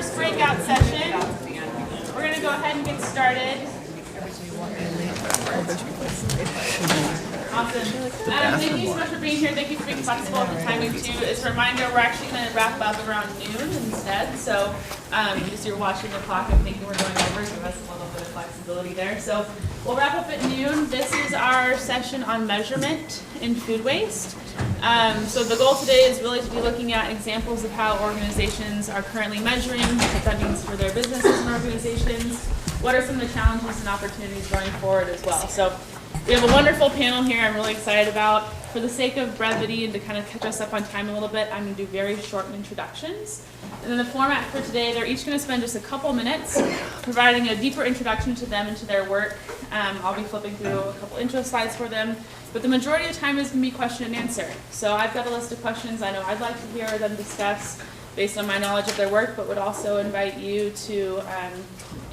first breakout session. We're going to go ahead and get started. Awesome. Thank you so much for being here. Thank you for being flexible at the timing too. As a reminder, we're actually going to wrap up around noon instead. So just you're watching the clock and thinking we're going over, give us a little bit of flexibility there. So we'll wrap up at noon. This is our session on measurement in food waste. So the goal today is really to be looking at examples of how organizations are currently measuring, what that means for their businesses and organizations, what are some of the challenges and opportunities going forward as well. So we have a wonderful panel here I'm really excited about. For the sake of brevity and to kind of catch us up on time a little bit, I'm going to do very short introductions. And then the format for today, they're each going to spend just a couple minutes providing a deeper introduction to them and to their work. I'll be flipping through a couple intro slides for them. But the majority of the time is going to be question and answer. So I've got a list of questions I know I'd like to hear them discuss based on my knowledge of their work, but would also invite you to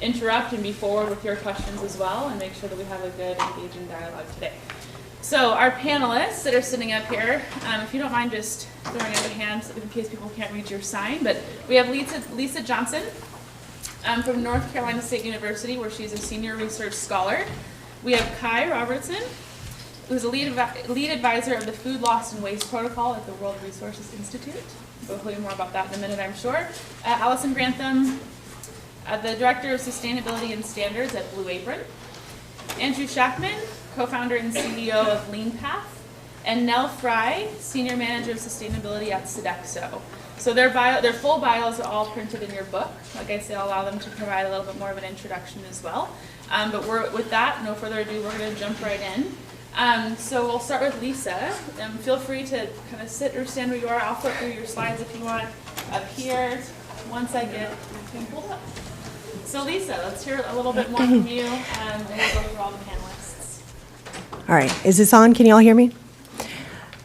interrupt and be forward with your questions as well and make sure that we have a good engaging dialogue today. So our panelists that are sitting up here, if you don't mind just throwing up a hand in case people can't read your sign, but we have Lisa Johnson from North Carolina State University, where she's a senior research scholar. We have Kai Robertson, who's a lead advisor of the Food Loss and Waste Protocol at the World Resources Institute. We'll hear more about that in a minute, I'm sure. Alison Grantham, the Director of Sustainability and Standards at Blue Apron. Andrew Shakman, co-founder and CEO of LeanPath. And Nell Fry, Senior Manager of Sustainability at Sodexo. So their full bios are all printed in your book. Like I said, I'll allow them to provide a little bit more of an introduction as well. But with that, no further ado, we're going to jump right in. So we'll start with Lisa. Feel free to kind of sit or stand where you are. I'll flip through your slides if you want up here once I get everything pulled up. So Lisa, let's hear a little bit more from you, and we'll go through all the panelists. All right, is this on? Can you all hear me?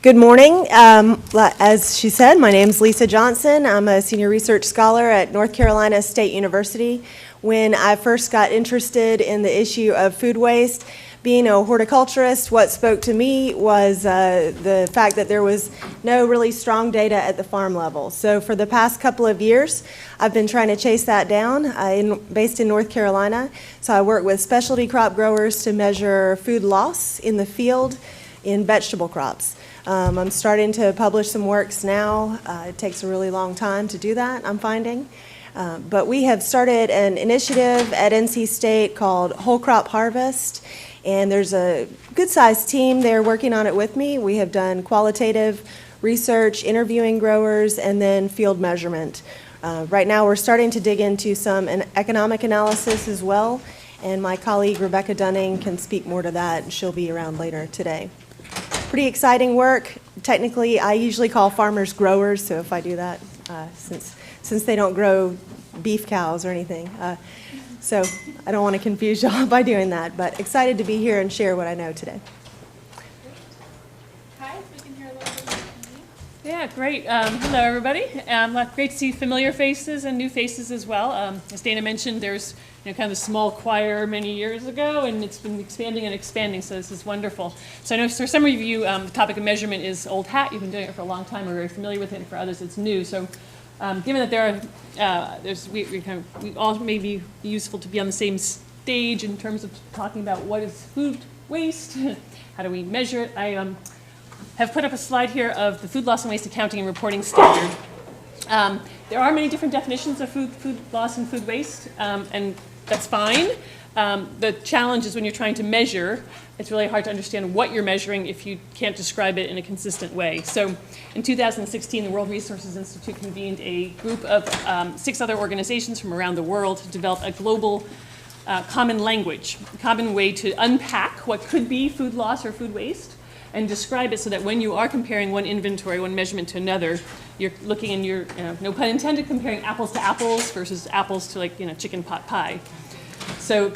Good morning. As she said, my name's Lisa Johnson. I'm a senior research scholar at North Carolina State University. When I first got interested in the issue of food waste, being a horticulturist, what spoke to me was the fact that there was no really strong data at the farm level. So for the past couple of years, I've been trying to chase that down, based in North Carolina. So I work with specialty crop growers to measure food loss in the field in vegetable crops. I'm starting to publish some works now. It takes a really long time to do that, I'm finding. But we have started an initiative at NC State called Whole Crop Harvest. And there's a good-sized team there working on it with me. We have done qualitative research, interviewing growers, and then field measurement. Right now we're starting to dig into some economic analysis as well, and my colleague Rebecca Dunning can speak more to that, and she'll be around later today. Pretty exciting work. Technically, I usually call farmers growers, so if I do that, since they don't grow beef cows or anything. So I don't want to confuse y'all by doing that, but excited to be here and share what I know today. Kai, if we can hear a little bit more from you. Yeah, great. Hello, everybody. Great to see familiar faces and new faces as well. As Dana mentioned, there's kind of a small choir many years ago, and it's been expanding and expanding, so this is wonderful. So I know for some of you, the topic of measurement is old hat. You've been doing it for a long time. We're very familiar with it, and for others, it's new. So given that we all may be useful to be on the same stage in terms of talking about what is food waste, how do we measure it, I have put up a slide here of the Food Loss and Waste Accounting and Reporting Standard. There are many different definitions of food loss and food waste, and that's fine. The challenge is when you're trying to measure, it's really hard to understand what you're measuring if you can't describe it in a consistent way. So in 2016, the World Resources Institute convened a group of 6 other organizations from around the world to develop a global common language, a common way to unpack what could be food loss or food waste and describe it so that when you are comparing one inventory, one measurement to another, you're looking and you're, no pun intended, comparing apples to apples versus apples to chicken pot pie. So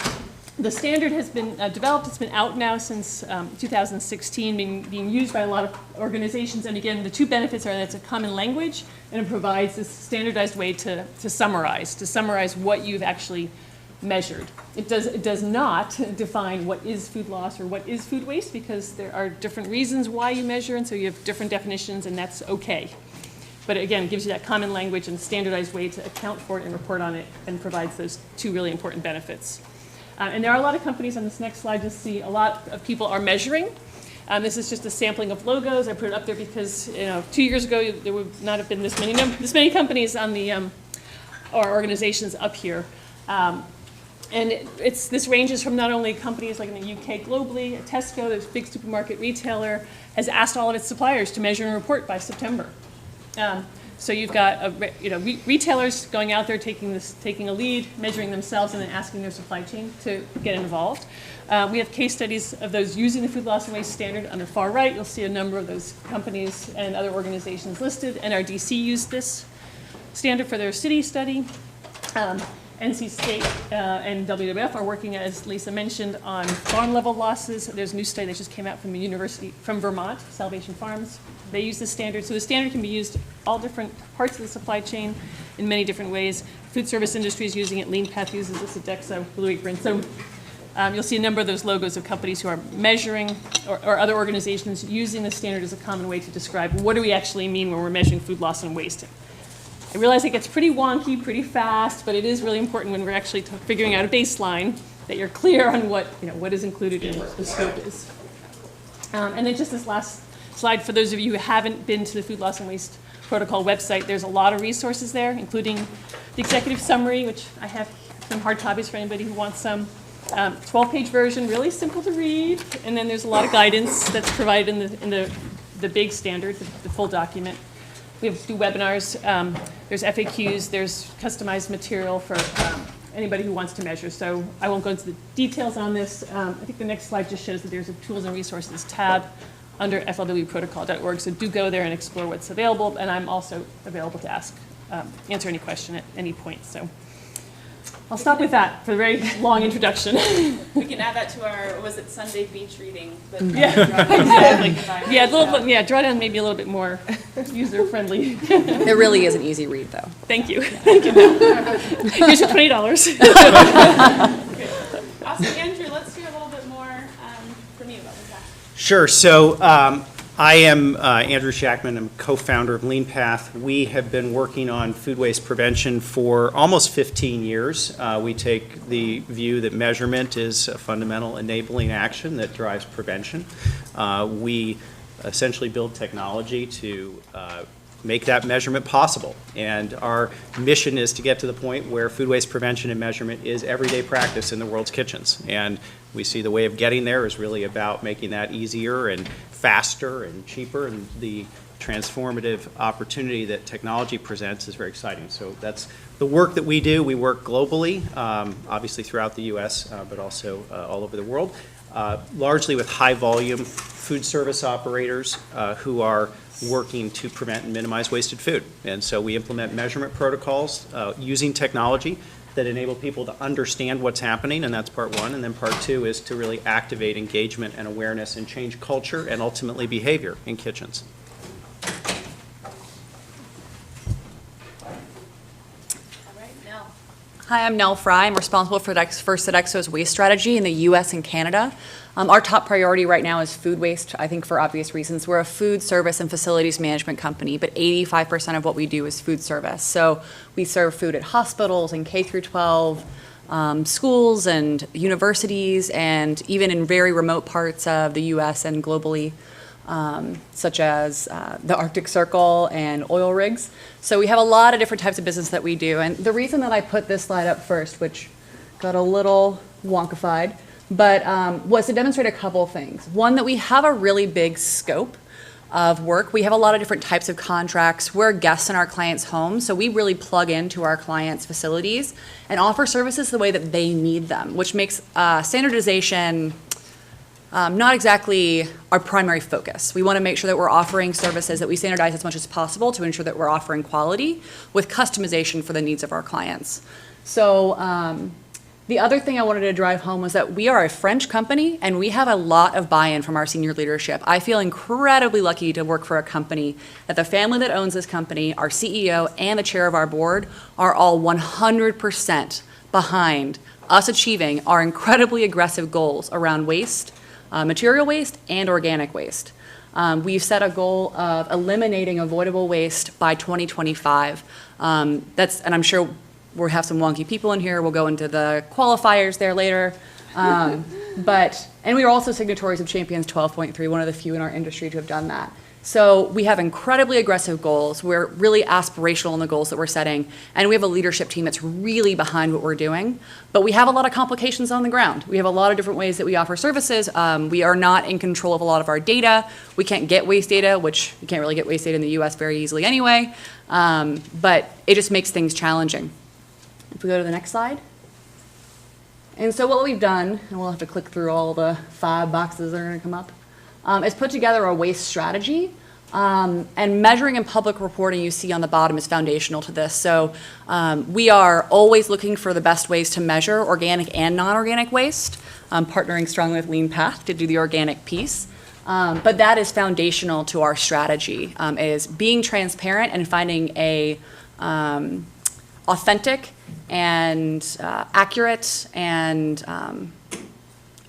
the standard has been developed. It's been out now since 2016, being used by a lot of organizations. And again, the two benefits are that it's a common language and it provides this standardized way to summarize what you've actually measured. It does not define what is food loss or what is food waste, because there are different reasons why you measure, and so you have different definitions, and that's okay. But again, it gives you that common language and standardized way to account for it and report on it, and provides those two really important benefits. And there are a lot of companies on this next slide. You'll see a lot of people are measuring. This is just a sampling of logos. I put it up there because 2 years ago there would not have been this many companies on the or organizations up here. And this ranges from not only companies like in the UK globally, Tesco, this big supermarket retailer, has asked all of its suppliers to measure and report by September. So you've got retailers going out there taking a lead, measuring themselves, and then asking their supply chain to get involved. We have case studies of those using the food loss and waste standard. On the far right, you'll see a number of those companies and other organizations listed. NRDC used this standard for their city study. NC State and WWF are working, as Lisa mentioned, on farm level losses. There's a new study that just came out from the university, from Vermont, Salvation Farms. They use the standard. So the standard can be used all different parts of the supply chain in many different ways. Food service industry is using it. LeanPath uses it. Sodexo, Grantham. You'll see a number of those logos of companies who are measuring, or other organizations using the standard as a common way to describe what do we actually mean when we're measuring food loss and waste. I realize it gets pretty wonky pretty fast, but it is really important when we're actually figuring out a baseline that you're clear on what is included and what the scope is. And then just this last slide, for those of you who haven't been to the Food Loss and Waste Protocol website, there's a lot of resources there, including the executive summary, which I have some hard copies for anybody who wants some. 12-page version, really simple to read, and then there's a lot of guidance that's provided in the big standard, the full document. We do webinars, there's FAQs, there's customized material for anybody who wants to measure. So I won't go into the details on this. I think the next slide just shows that there's a Tools and Resources tab under flwprotocol.org. So do go there and explore what's available. And I'm also available to answer any question at any point. So I'll stop with that for the very long introduction. We can add that to our, was it Sunday beach reading? Exactly. Draw down maybe a little bit more user-friendly. It really is an easy read, though. Thank you. Thank you. Here's your $20. Awesome, Andrew, let's hear a little bit more from you about that. Sure. So I am Andrew Shakman. I'm co-founder of LeanPath. We have been working on food waste prevention for almost 15 years. We take the view that measurement is a fundamental enabling action that drives prevention. We essentially build technology to make that measurement possible. And our mission is to get to the point where food waste prevention and measurement is everyday practice in the world's kitchens. And we see the way of getting there is really about making that easier and faster and cheaper, and the transformative opportunity that technology presents is very exciting. So that's the work that we do. We work globally, obviously throughout the US, but also all over the world, largely with high volume food service operators who are working to prevent and minimize wasted food. And so we implement measurement protocols using technology that enable people to understand what's happening, and that's part one. And then part two is to really activate engagement and awareness and change culture and ultimately behavior in kitchens. All right, Nell. Hi, I'm Nell Fry. I'm responsible for Sodexo's waste strategy in the U.S. and Canada. Our top priority right now is food waste, I think for obvious reasons. We're a food service and facilities management company, but 85% of what we do is food service. So we serve food at hospitals and K through 12, schools and universities, and even in very remote parts of the U.S. and globally, such as the Arctic Circle and oil rigs. So we have a lot of different types of business that we do. And the reason that I put this slide up first, which got a little wonkified, but was to demonstrate a couple of things. One, that we have a really big scope of work. We have a lot of different types of contracts. We're guests in our clients' homes, so we really plug into our clients' facilities and offer services the way that they need them, which makes standardization not exactly our primary focus. We want to make sure that we're offering services that we standardize as much as possible to ensure that we're offering quality with customization for the needs of our clients. So the other thing I wanted to drive home was that we are a French company and we have a lot of buy-in from our senior leadership. I feel incredibly lucky to work for a company that the family that owns this company, our CEO and the chair of our board, are all 100% behind us achieving our incredibly aggressive goals around waste, material waste and organic waste. We've set a goal of eliminating avoidable waste by 2025. And I'm sure we'll have some wonky people in here. We'll go into the qualifiers there later. And we are also signatories of Champions 12.3, one of the few in our industry to have done that. So we have incredibly aggressive goals. We're really aspirational in the goals that we're setting, and we have a leadership team that's really behind what we're doing. But we have a lot of complications on the ground. We have a lot of different ways that we offer services. We are not in control of a lot of our data. We can't get waste data, which you can't really get waste data in the US very easily anyway. But it just makes things challenging. If we go to the next slide. And so what we've done, and we'll have to click through all the 5 boxes that are going to come up, is put together a waste strategy. And measuring and public reporting you see on the bottom is foundational to this. So we are always looking for the best ways to measure organic and non-organic waste, partnering strongly with LeanPath to do the organic piece. But that is foundational to our strategy, is being transparent and finding a authentic and accurate and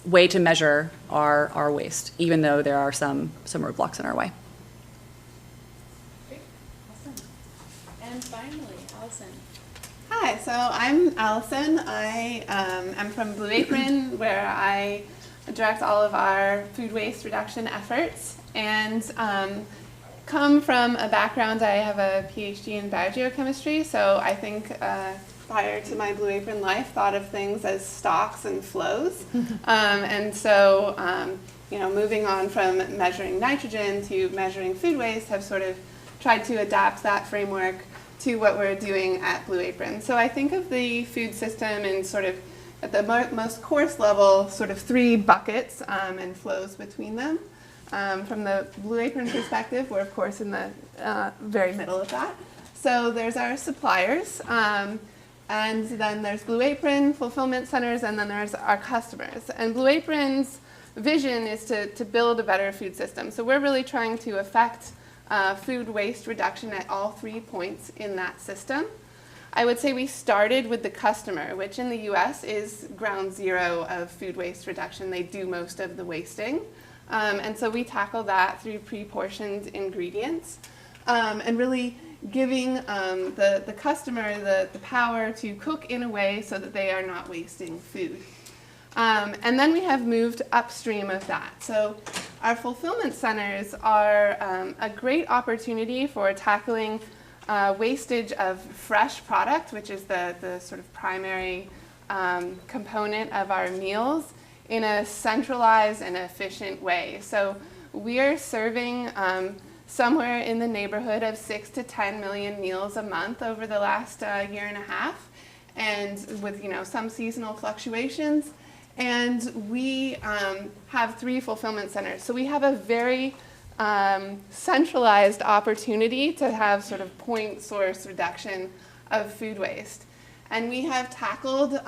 way to measure our waste, even though there are some roadblocks in our way. Great. Awesome. And finally, Alison. Hi, so I'm Alison. I am from Blue Apron, where I direct all of our food waste reduction efforts, and come from a background. I have a PhD in biogeochemistry, so I think prior to my Blue Apron life, thought of things as stocks and flows. And so, moving on from measuring nitrogen to measuring food waste, have sort of tried to adapt that framework to what we're doing at Blue Apron. So I think of the food system in sort of, at the most coarse level, sort of 3 buckets and flows between them. From the Blue Apron perspective, we're of course in the very middle of that. So there's our suppliers, and then there's Blue Apron, fulfillment centers, and then there's our customers. And Blue Apron's vision is to build a better food system. So we're really trying to affect food waste reduction at all 3 points in that system. I would say we started with the customer, which in the US is ground zero of food waste reduction. They do most of the wasting. And so we tackle that through pre-portioned ingredients, and really giving the customer the power to cook in a way so that they are not wasting food. And then we have moved upstream of that. So our fulfillment centers are a great opportunity for tackling wastage of fresh product, which is the sort of primary component of our meals, in a centralized and efficient way. So we are serving somewhere in the neighborhood of 6 to 10 million meals a month over the last year and a half, and with some seasonal fluctuations. And we have 3 fulfillment centers. So we have a very centralized opportunity to have sort of point source reduction of food waste. And we have tackled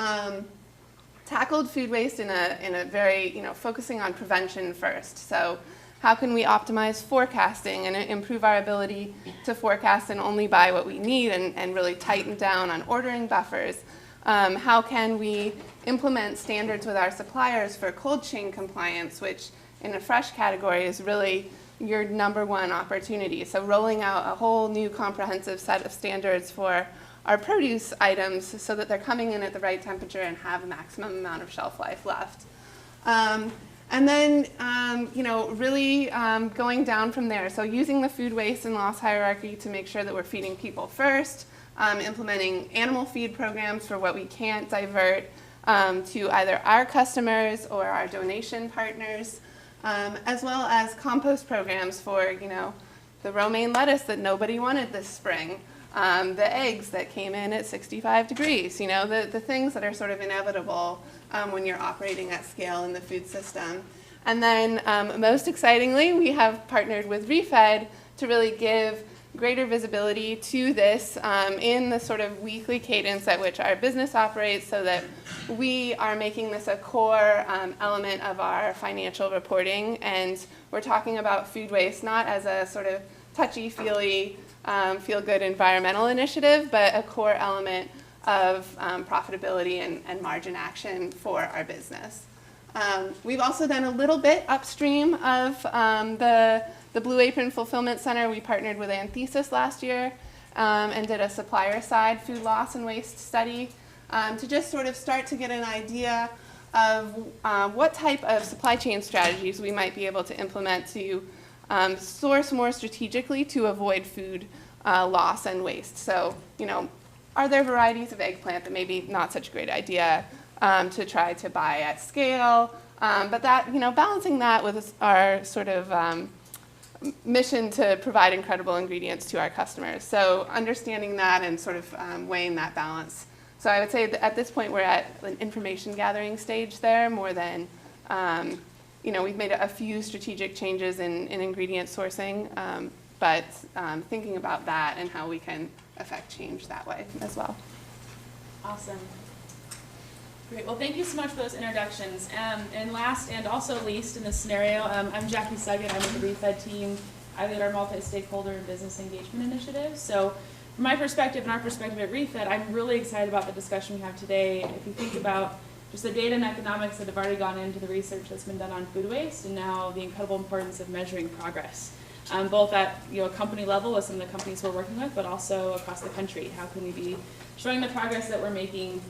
food waste in a very, focusing on prevention first. So how can we optimize forecasting and improve our ability to forecast and only buy what we need, and really tighten down on ordering buffers? How can we implement standards with our suppliers for cold chain compliance, which in a fresh category is really your #1 opportunity. So rolling out a whole new comprehensive set of standards for our produce items so that they're coming in at the right temperature and have a maximum amount of shelf life left. And then, really going down from there. So using the food waste and loss hierarchy to make sure that we're feeding people first, implementing animal feed programs for what we can't divert to either our customers or our donation partners, as well as compost programs for, the romaine lettuce that nobody wanted this spring, the eggs that came in at 65 degrees, the things that are sort of inevitable when you're operating at scale in the food system. And then most excitingly, we have partnered with Refed to really give greater visibility to this in the sort of weekly cadence at which our business operates, so that we are making this a core element of our financial reporting. And we're talking about food waste not as a sort of touchy-feely, feel-good environmental initiative, but a core element of profitability and margin action for our business. We've also done a little bit upstream of the the Blue Apron Fulfillment Center, we partnered with Anthesis last year and did a supplier side food loss and waste study to just sort of start to get an idea of what type of supply chain strategies we might be able to implement to source more strategically to avoid food loss and waste. So, you know, are there varieties of eggplant that maybe not such a great idea to try to buy at scale? But that, you know, balancing that with our sort of mission to provide incredible ingredients to our customers. So understanding that and sort of weighing that balance. So I would say that at this point we're at an information gathering stage there more than, you know, we've made a few strategic changes in ingredient sourcing, but thinking about that and how we can affect change that way as well. Awesome. Great. Well, thank you so much for those introductions. And last and also least in this scenario, I'm Jackie Suggitt. I'm with the ReFed team. I lead our multi-stakeholder and business engagement initiative. So from my perspective and our perspective at ReFed, I'm really excited about the discussion we have today. If you think about just the data and economics that have already gone into the research that's been done on food waste and now the incredible importance of measuring progress, both at a company level with some of the companies we're working with, but also across the country. How can we be showing the progress that we're making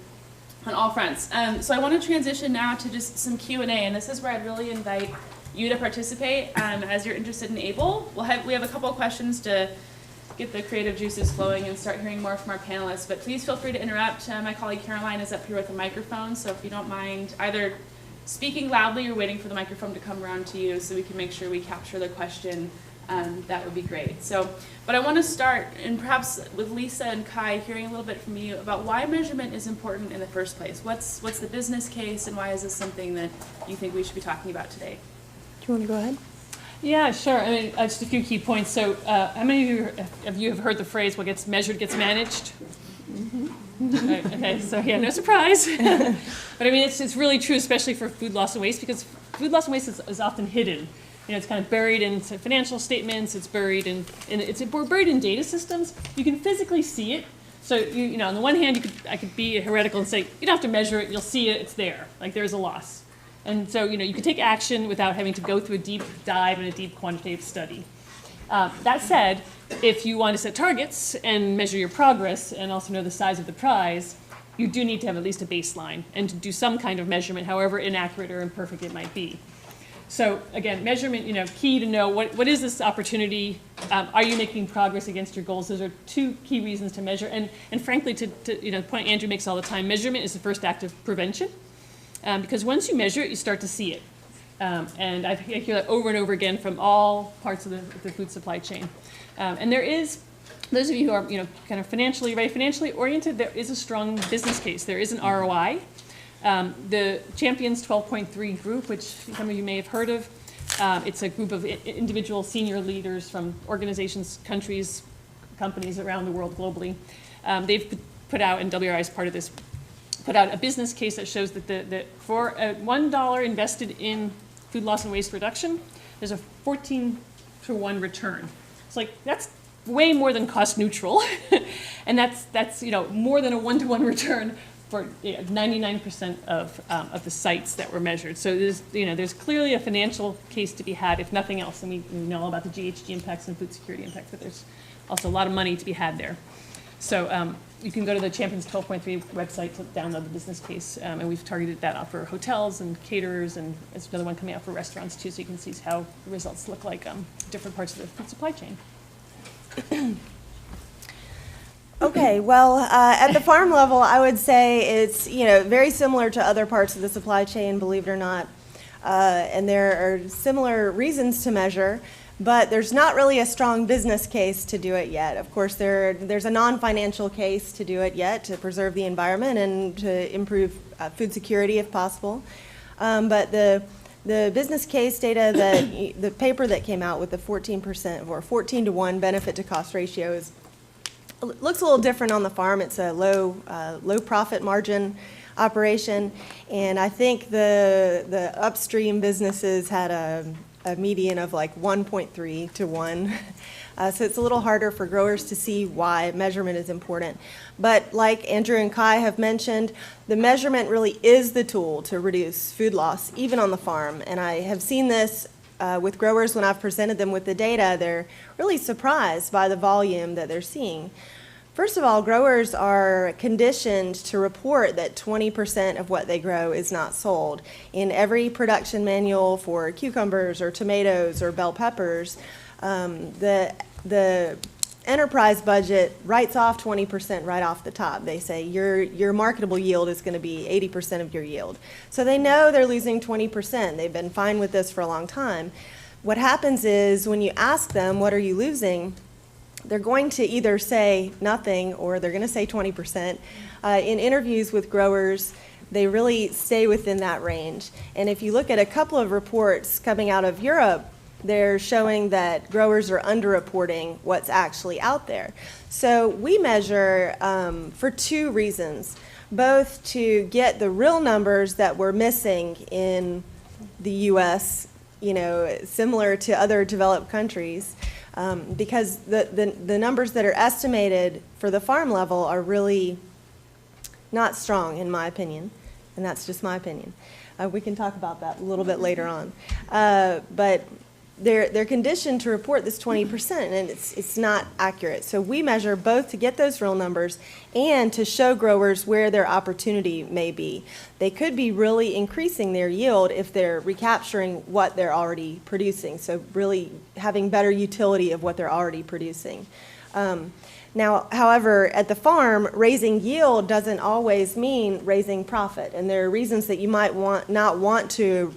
on all fronts? So I want to transition now to just some Q&A, and this is where I'd really invite you to participate as you're interested and able. We have a couple of questions to get the creative juices flowing and start hearing more from our panelists, but please feel free to interrupt. My colleague Caroline is up here with a microphone, so if you don't mind either speaking loudly or waiting for the microphone to come around to you so we can make sure we capture the question, that would be great. So, but I want to start, and perhaps with Lisa and Kai, hearing a little bit from you about why measurement is important in the first place. What's the business case, and why is this something that you think we should be talking about today? Do you want to go ahead? Yeah, sure. I mean, just a few key points. So how many of you have heard the phrase, what gets measured gets managed? Mm-hmm. Right, okay, so yeah, no surprise. But I mean, it's really true, especially for food loss and waste, because food loss and waste is often hidden. You know, it's kind of buried in financial statements, it's buried we're buried in data systems. You can physically see it. So, you know, on the one hand, I could be heretical and say, you don't have to measure it, you'll see it, it's there. Like, there's a loss. And so, you know, you can take action without having to go through a deep dive and a deep quantitative study. That said, if you want to set targets and measure your progress and also know the size of the prize, you do need to have at least a baseline and to do some kind of measurement, however inaccurate or imperfect it might be. So again, measurement, you know, key to know what is this opportunity? Are you making progress against your goals? Those are two key reasons to measure. And frankly, to you know, the point Andrew makes all the time, measurement is the first act of prevention. Because once you measure it, you start to see it. And I hear that over and over again from all parts of the food supply chain. And there is, those of you who are, you know, kind of financially oriented, there is a strong business case. There is an ROI. The Champions 12.3 group, which some of you may have heard of, it's a group of individual senior leaders from organizations, countries, companies around the world globally. They've put out, and WRI is part of this, put out a business case that shows that for a $1 invested in food loss and waste reduction, there's a 14-to-1 return. It's like, that's way more than cost neutral. And that's you know, more than a 1-to-1 return for 99% of the sites that were measured. So there's clearly a financial case to be had, if nothing else. And we know all about the GHG impacts and food security impacts, but there's also a lot of money to be had there. So you can go to the Champions 12.3 website to download the business case, and we've targeted that out for hotels and caterers, and there's another one coming out for restaurants too, so you can see how the results look like different parts of the food supply chain. Okay, well, at the farm level, I would say it's, you know, very similar to other parts of the supply chain, believe it or not. And there are similar reasons to measure, but there's not really a strong business case to do it yet. Of course, there's a non-financial case to do it yet, to preserve the environment and to improve food security if possible. But the business case data, the paper that came out with the 14% or 14-to-1 benefit to cost ratio looks a little different on the farm. It's a low profit margin operation, and I think the upstream businesses had a median of like 1.3 to 1. So it's a little harder for growers to see why measurement is important. But like Andrew and Kai have mentioned, the measurement really is the tool to reduce food loss, even on the farm. And I have seen this with growers, when I've presented them with the data, they're really surprised by the volume that they're seeing. First of all, growers are conditioned to report that 20% of what they grow is not sold. In every production manual for cucumbers or tomatoes or bell peppers, the enterprise budget writes off 20% right off the top. They say your marketable yield is going to be 80% of your yield. So they know they're losing 20%. They've been fine with this for a long time. What happens is when you ask them, what are you losing? They're going to either say nothing or they're going to say 20%. In interviews with growers, they really stay within that range. And if you look at a couple of reports coming out of Europe, they're showing that growers are underreporting what's actually out there. So we measure for two reasons, both to get the real numbers that we're missing in the U.S., similar to other developed countries, because the numbers that are estimated for the farm level are really not strong, in my opinion, and that's just my opinion. We can talk about that a little bit later on. But they're conditioned to report this 20%, and it's not accurate. So we measure both to get those real numbers and to show growers where their opportunity may be. They could be really increasing their yield if they're recapturing what they're already producing, so really having better utility of what they're already producing. Now, however, at the farm, raising yield doesn't always mean raising profit, and there are reasons that you might not want to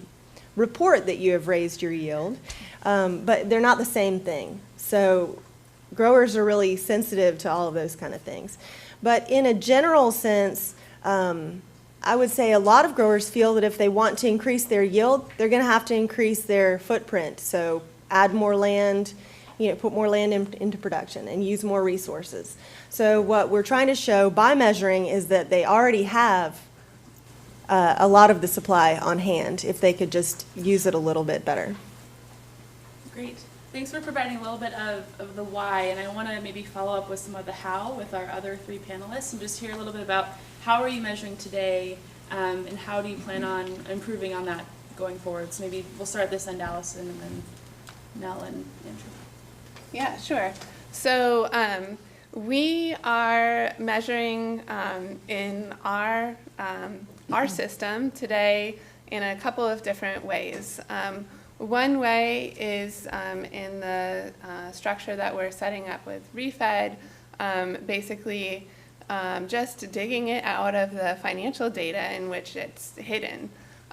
report that you have raised your yield, but they're not the same thing. So growers are really sensitive to all of those kind of things. But in a general sense, I would say a lot of growers feel that if they want to increase their yield, they're going to have to increase their footprint. So add more land, put more land into production and use more resources. So what we're trying to show by measuring is that they already have a lot of the supply on hand if they could just use it a little bit better. Great. Thanks for providing a little bit of the why, and I want to maybe follow up with some of the how with our other three panelists and just hear a little bit about how are you measuring today and how do you plan on improving on that going forward. So maybe we'll start at this end, Alison, and then Nell and Andrew. Yeah, sure. So we are measuring in our system today in a couple of different ways. One way is in the structure that we're setting up with Refed, basically just digging it out of the financial data in which it's hidden.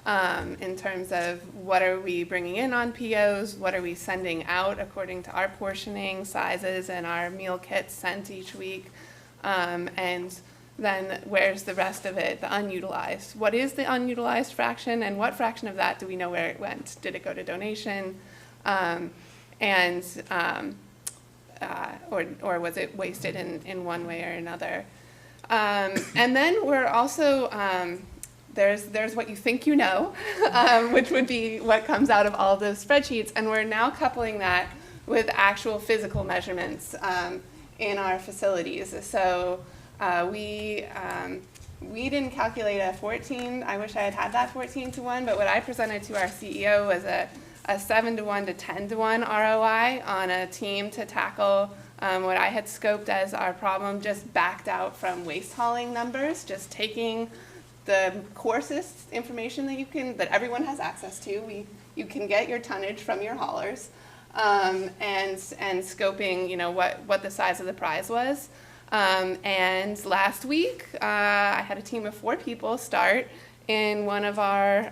In terms of what are we bringing in on POs, what are we sending out according to our portioning sizes and our meal kits sent each week, and then where's the rest of it, the unutilized? What is the unutilized fraction, and what fraction of that do we know where it went? Did it go to donation, or was it wasted in one way or another? And then we're also there's what you think you know, which would be what comes out of all those spreadsheets, and we're now coupling that with actual physical measurements in our facilities. So we didn't calculate a 14. I wish I had that 14 to 1, but what I presented to our CEO was a 7 to 1 to 10 to 1 ROI on a team to tackle what I had scoped as our problem, just backed out from waste hauling numbers, just taking the coarsest information that everyone has access to. You can get your tonnage from your haulers, and scoping, what the size of the prize was. And last week, I had a team of 4 people start in one of our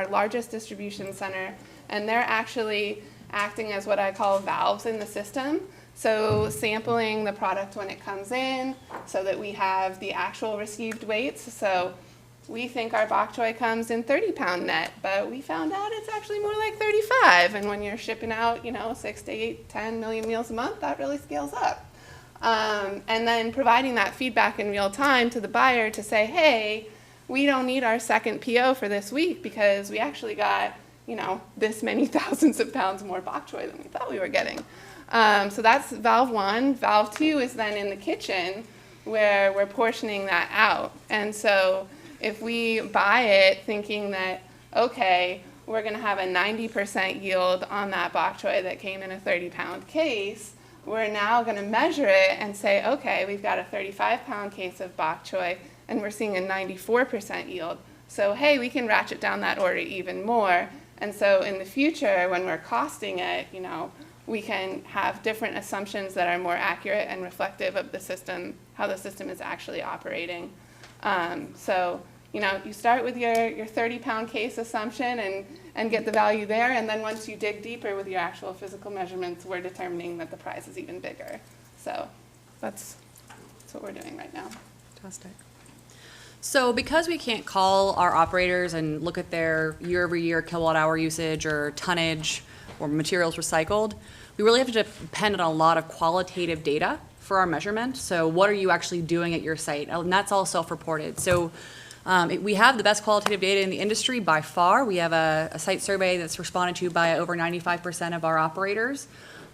largest distribution center, and they're actually acting as what I call valves in the system. So sampling the product when it comes in so that we have the actual received weights. So we think our bok choy comes in 30-pound net, but we found out it's actually more like 35. And when you're shipping out, 6 to 8, 10 million meals a month, that really scales up. And then providing that feedback in real time to the buyer to say, hey, we don't need our second PO for this week because we actually got, this many thousands of pounds more bok choy than we thought we were getting. So that's valve 1. Valve 2 is then in the kitchen where we're portioning that out. And so if we buy it thinking that, okay, we're going to have a 90% yield on that bok choy that came in a 30-pound case, we're now going to measure it and say, okay, we've got a 35-pound case of bok choy, and we're seeing a 94% yield. So, hey, we can ratchet down that order even more. And so in the future, when we're costing it, you know, we can have different assumptions that are more accurate and reflective of the system, how the system is actually operating. So, you know, you start with your 30-pound case assumption and get the value there, and then once you dig deeper with your actual physical measurements, we're determining that the prize is even bigger. So that's what we're doing right now. Fantastic. So because we can't call our operators and look at their year-over-year kilowatt-hour usage or tonnage or materials recycled, we really have to depend on a lot of qualitative data for our measurement. So what are you actually doing at your site? And that's all self-reported. So we have the best qualitative data in the industry by far. We have a site survey that's responded to by over 95% of our operators.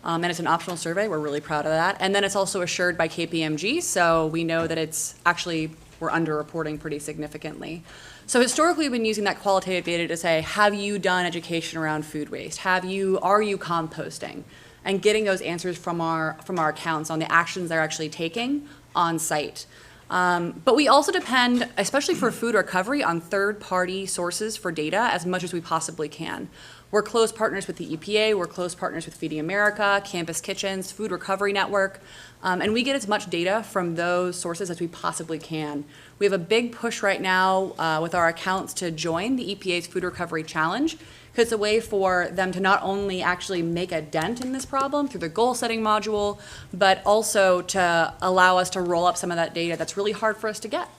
And it's an optional survey. We're really proud of that. And then it's also assured by KPMG, so we know that it's actually, we're underreporting pretty significantly. So historically, we've been using that qualitative data to say, have you done education around food waste? Are you composting? And getting those answers from our accounts on the actions they're actually taking on site. But we also depend, especially for food recovery, on third-party sources for data as much as we possibly can. We're close partners with the EPA, we're close partners with Feeding America, Campus Kitchens, Food Recovery Network, and we get as much data from those sources as we possibly can. We have a big push right now with our accounts to join the EPA's Food Recovery Challenge, because it's a way for them to not only actually make a dent in this problem through the goal-setting module, but also to allow us to roll up some of that data that's really hard for us to get.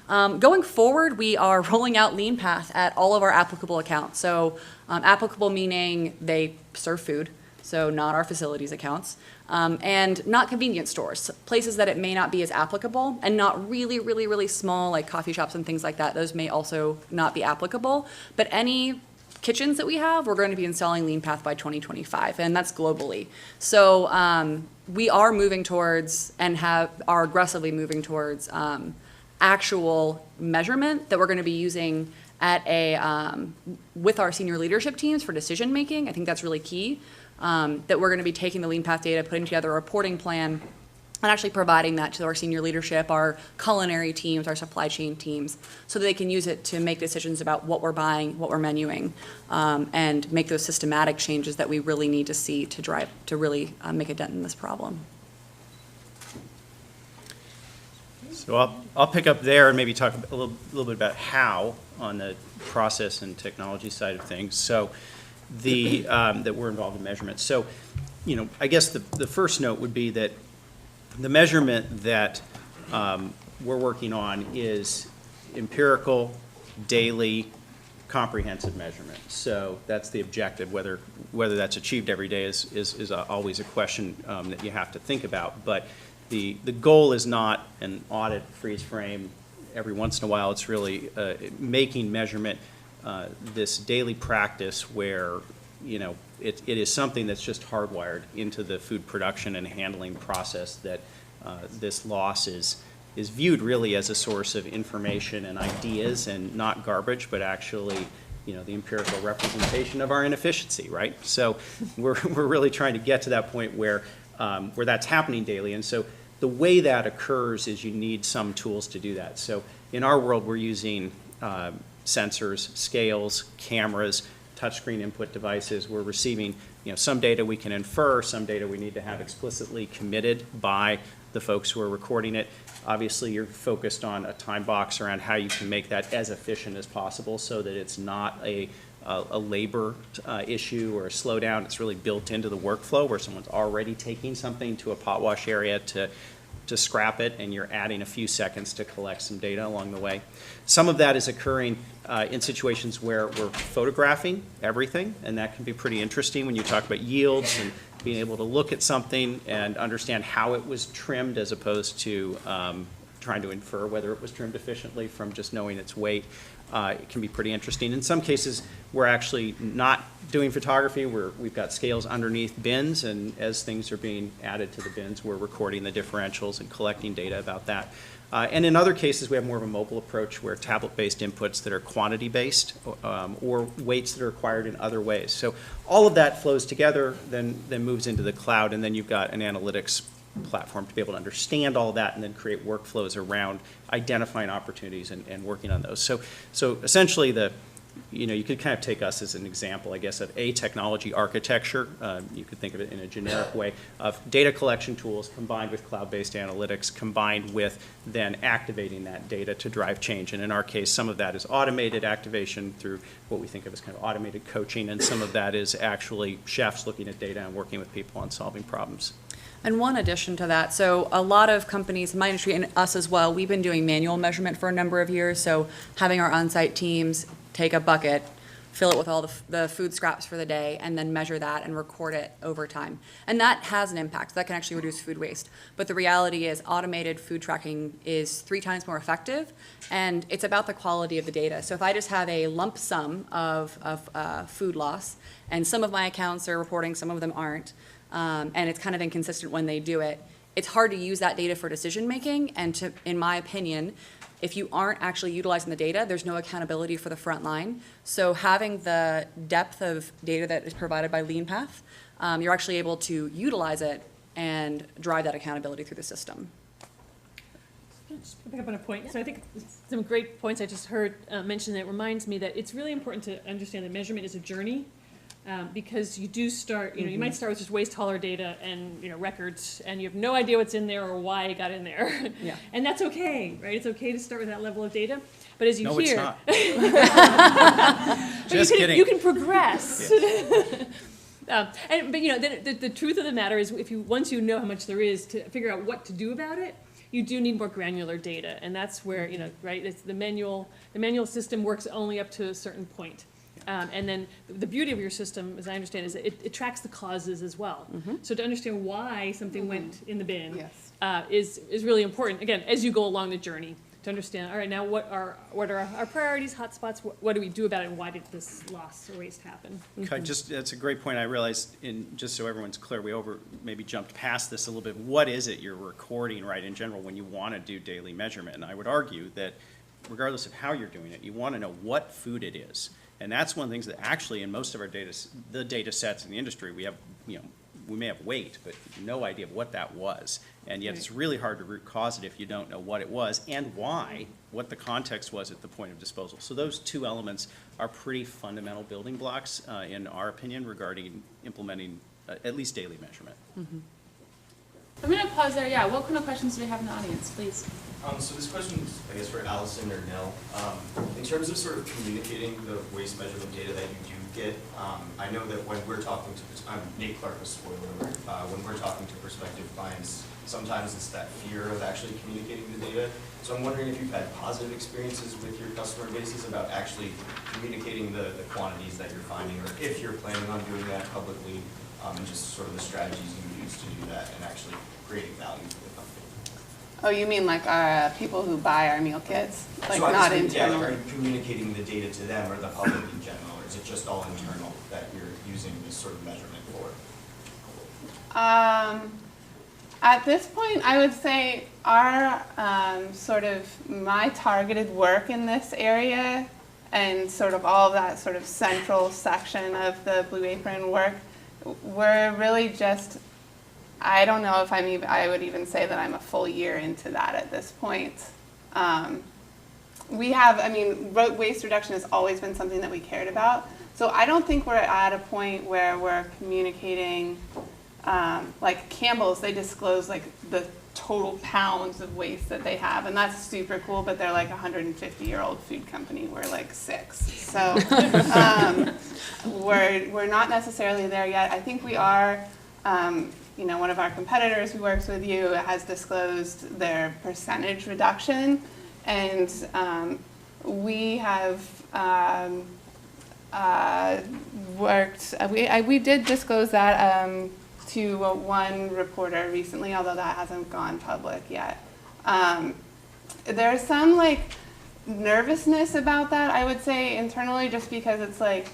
Going forward, we are rolling out LeanPath at all of our applicable accounts. So applicable meaning they serve food, so not our facilities accounts, and not convenience stores, places that it may not be as applicable, and not really, really, really small like coffee shops and things like that. Those may also not be applicable, but any kitchens that we have, we're going to be installing LeanPath by 2025, and that's globally. So we are moving towards and are aggressively moving towards actual measurement that we're going to be using at with our senior leadership teams for decision making. I think that's really key, that we're going to be taking the LeanPath data, putting together a reporting plan, and actually providing that to our senior leadership, our culinary teams, our supply chain teams, so that they can use it to make decisions about what we're buying, what we're menuing, and make those systematic changes that we really need to see to really make a dent in this problem. So I'll pick up there and maybe talk a little bit about how on the process and technology side of things. So that we're involved in measurement. So, you know, I guess the first note would be that the measurement that we're working on is empirical, daily, comprehensive measurement. So that's the objective. Whether that's achieved every day is always a question that you have to think about. But the goal is not an audit freeze frame every once in a while. It's really making measurement this daily practice where, you know, it is something that's just hardwired into the food production and handling process, that this loss is viewed really as a source of information and ideas, and not garbage, but actually, you know, the empirical representation of our inefficiency, right? So we're really trying to get to that point where that's happening daily. And so the way that occurs is you need some tools to do that. So in our world, we're using sensors, scales, cameras, touchscreen input devices. We're receiving, you know, some data we can infer, some data we need to have explicitly committed by the folks who are recording it. Obviously, you're focused on a time box around how you can make that as efficient as possible so that it's not a labor issue or a slowdown. It's really built into the workflow where someone's already taking something to a pot wash area to scrap it, and you're adding a few seconds to collect some data along the way. Some of that is occurring in situations where we're photographing everything, and that can be pretty interesting when you talk about yields and being able to look at something and understand how it was trimmed as opposed to trying to infer whether it was trimmed efficiently from just knowing its weight. It can be pretty interesting. In some cases, we're actually not doing photography. We've got scales underneath bins, and as things are being added to the bins, we're recording the differentials and collecting data about that. And in other cases, we have more of a mobile approach where tablet-based inputs that are quantity-based or weights that are acquired in other ways. So all of that flows together, then moves into the cloud, and then you've got an analytics platform to be able to understand all that and then create workflows around identifying opportunities and working on those. So essentially you could kind of take us as an example, I guess, of a technology architecture. You could think of it in a generic way of data collection tools combined with cloud-based analytics, combined with then activating that data to drive change. And in our case, some of that is automated activation through what we think of as kind of automated coaching, and some of that is actually chefs looking at data and working with people on solving problems. And one addition to that, so a lot of companies in my industry, and us as well, we've been doing manual measurement for a number of years. So having our on-site teams take a bucket, fill it with all the food scraps for the day, and then measure that and record it over time. And that has an impact. That can actually reduce food waste. But the reality is automated food tracking is 3 times more effective, and it's about the quality of the data. So if I just have a lump sum of food loss, and some of my accounts are reporting, some of them aren't, and it's kind of inconsistent when they do it, it's hard to use that data for decision making. And in my opinion, if you aren't actually utilizing the data, there's no accountability for the front line. So having the depth of data that is provided by LeanPath, you're actually able to utilize it and drive that accountability through the system. Just to pick up on a point. So I think some great points I just heard mentioned that reminds me that it's really important to understand that measurement is a journey. Because you do start, you might start with just waste hauler data and, records, and you have no idea what's in there or why it got in there. Yeah. And that's okay, right? It's okay to start with that level of data. But as you No, hear. it's not. Just kidding. You can progress. But then the truth of the matter is, once you know how much there is to figure out what to do about it, you do need more granular data, and that's where right. It's the manual system works only up to a certain point. And then the beauty of your system, as I understand, is that it tracks the causes as well. Mm-hmm. So to understand why something went in the bin is really important. Again, as you go along the journey, to understand, all right, now what are our priorities, hotspots, what do we do about it, and why did this loss or waste happen? Okay, that's a great point. I realized, just so everyone's clear, we maybe jumped past this a little bit. What is it you're recording, right, in general, when you want to do daily measurement? And I would argue that regardless of how you're doing it, you want to know what food it is. And that's one of the things that actually in most of our data sets in the industry, we have, we may have weight, but no idea of what that was. And yet it's really hard to root cause it if you don't know what it was and why, what the context was at the point of disposal. So those 2 elements are pretty fundamental building blocks, in our opinion, regarding implementing at least daily measurement. Mm-hmm. I'm going to pause there. Yeah, what kind of questions do we have in the audience, please? So this question is, I guess, for Alison or Nell. In terms of sort of communicating the waste measurement data that you do get, I know that when we're talking to, I'm Nate Clark, a spoiler alert, when we're talking to prospective clients, sometimes it's that fear of actually communicating the data. So I'm wondering if you've had positive experiences with your customer bases about actually communicating the quantities that you're finding, or if you're planning on doing that publicly, and just sort of the strategies you use to do that and actually creating value for the company. Oh, you mean like our people who buy our meal kits? Like So not internal? Yeah, internal? are you communicating the data to them or the public in general, or is it just all internal that you're using this sort of measurement for? At this point, I would say our sort of my targeted work in this area and sort of all of that sort of central section of the Blue Apron work, we're really just, I don't know if I would even say that I'm a full year into that at this point. Waste reduction has always been something that we cared about. So I don't think we're at a point where we're communicating, like Campbell's, they disclose like the total pounds of waste that they have, and that's super cool, but they're like a 150-year-old food company. We're like 6. So we're not necessarily there yet. I think we are, one of our competitors who works with you has disclosed their percentage reduction, and we have we did disclose that to one reporter recently, although that hasn't gone public yet. there's some like nervousness about that, I would say internally, just because it's like,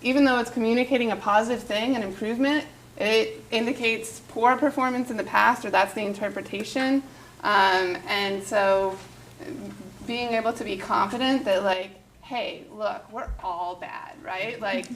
even though it's communicating a positive thing, an improvement, it indicates poor performance in the past, or that's the interpretation. And so being able to be confident that like, hey, look, we're all bad, right? Like,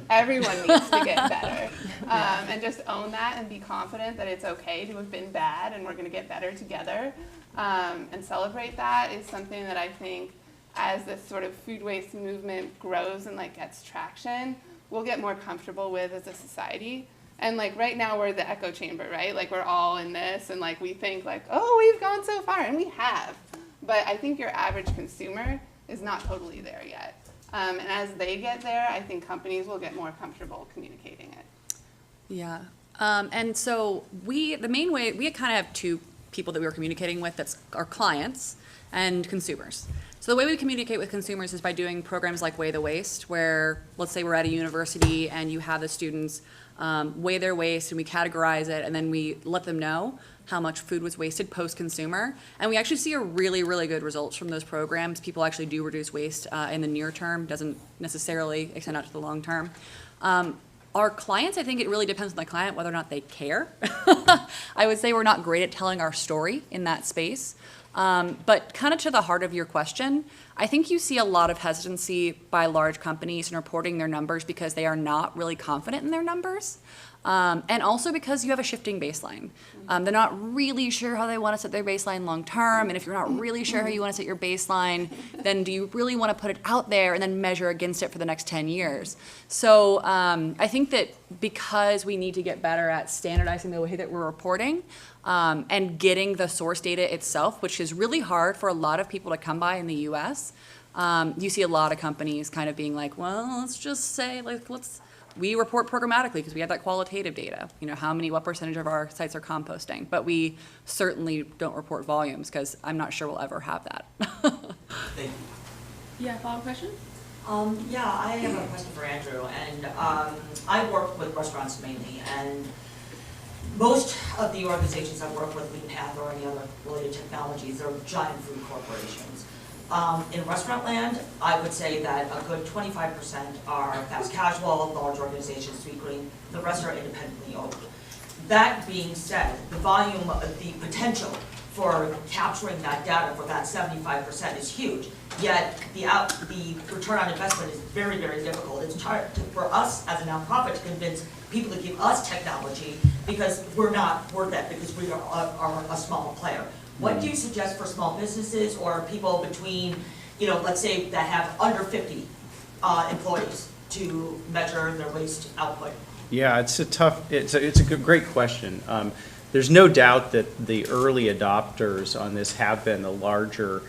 everyone needs to get better. And just own that and be confident that it's okay to have been bad and we're going to get better together. And celebrate that is something that I think, as this sort of food waste movement grows and like gets traction, we'll get more comfortable with as a society. And like right now we're the echo chamber, right? Like we're all in this and like we think like, oh, we've gone so far, and we have. But I think your average consumer is not totally there yet. And as they get there, I think companies will get more comfortable communicating it. Yeah. And so the main way, we kind of have two people that we were communicating with, that's our clients and consumers. So the way we communicate with consumers is by doing programs like Weigh the Waste, where let's say we're at a university and you have the students weigh their waste and we categorize it, and then we let them know how much food was wasted post-consumer. And we actually see a really, really good results from those programs. People actually do reduce waste in the near term, doesn't necessarily extend out to the long term. Our clients, I think it really depends on the client whether or not they care. I would say we're not great at telling our story in that space. But kind of to the heart of your question, I think you see a lot of hesitancy by large companies in reporting their numbers because they are not really confident in their numbers. And also because you have a shifting baseline. They're not really sure how they want to set their baseline long term, and if you're not really sure how you want to set your baseline, then do you really want to put it out there and then measure against it for the next 10 years? So I think that because we need to get better at standardizing the way that we're reporting and getting the source data itself, which is really hard for a lot of people to come by in the US, you see a lot of companies kind of being like, well, let's just say, like, we report programmatically because we have that qualitative data. You know, what percentage of our sites are composting? But we certainly don't report volumes because I'm not sure we'll ever have that. Thank you. Yeah, follow-up question? Yeah, I have a question for Andrew, and I work with restaurants mainly, and most of the organizations I work with, LeanPath or any other related technologies, are giant food corporations. In restaurant land, I would say that a good 25% are fast casual, large organizations, Sweetgreen. The rest are independently owned. That being said, the volume, the potential for capturing that data for that 75% is huge. Yet the return on investment is very, very difficult. It's hard for us as a nonprofit to convince people to give us technology because we're not worth it, because we are a small player. What do you suggest for small businesses or people between, let's say that have under 50 employees to measure their waste output? Yeah, it's a great question. There's no doubt that the early adopters on this have been the larger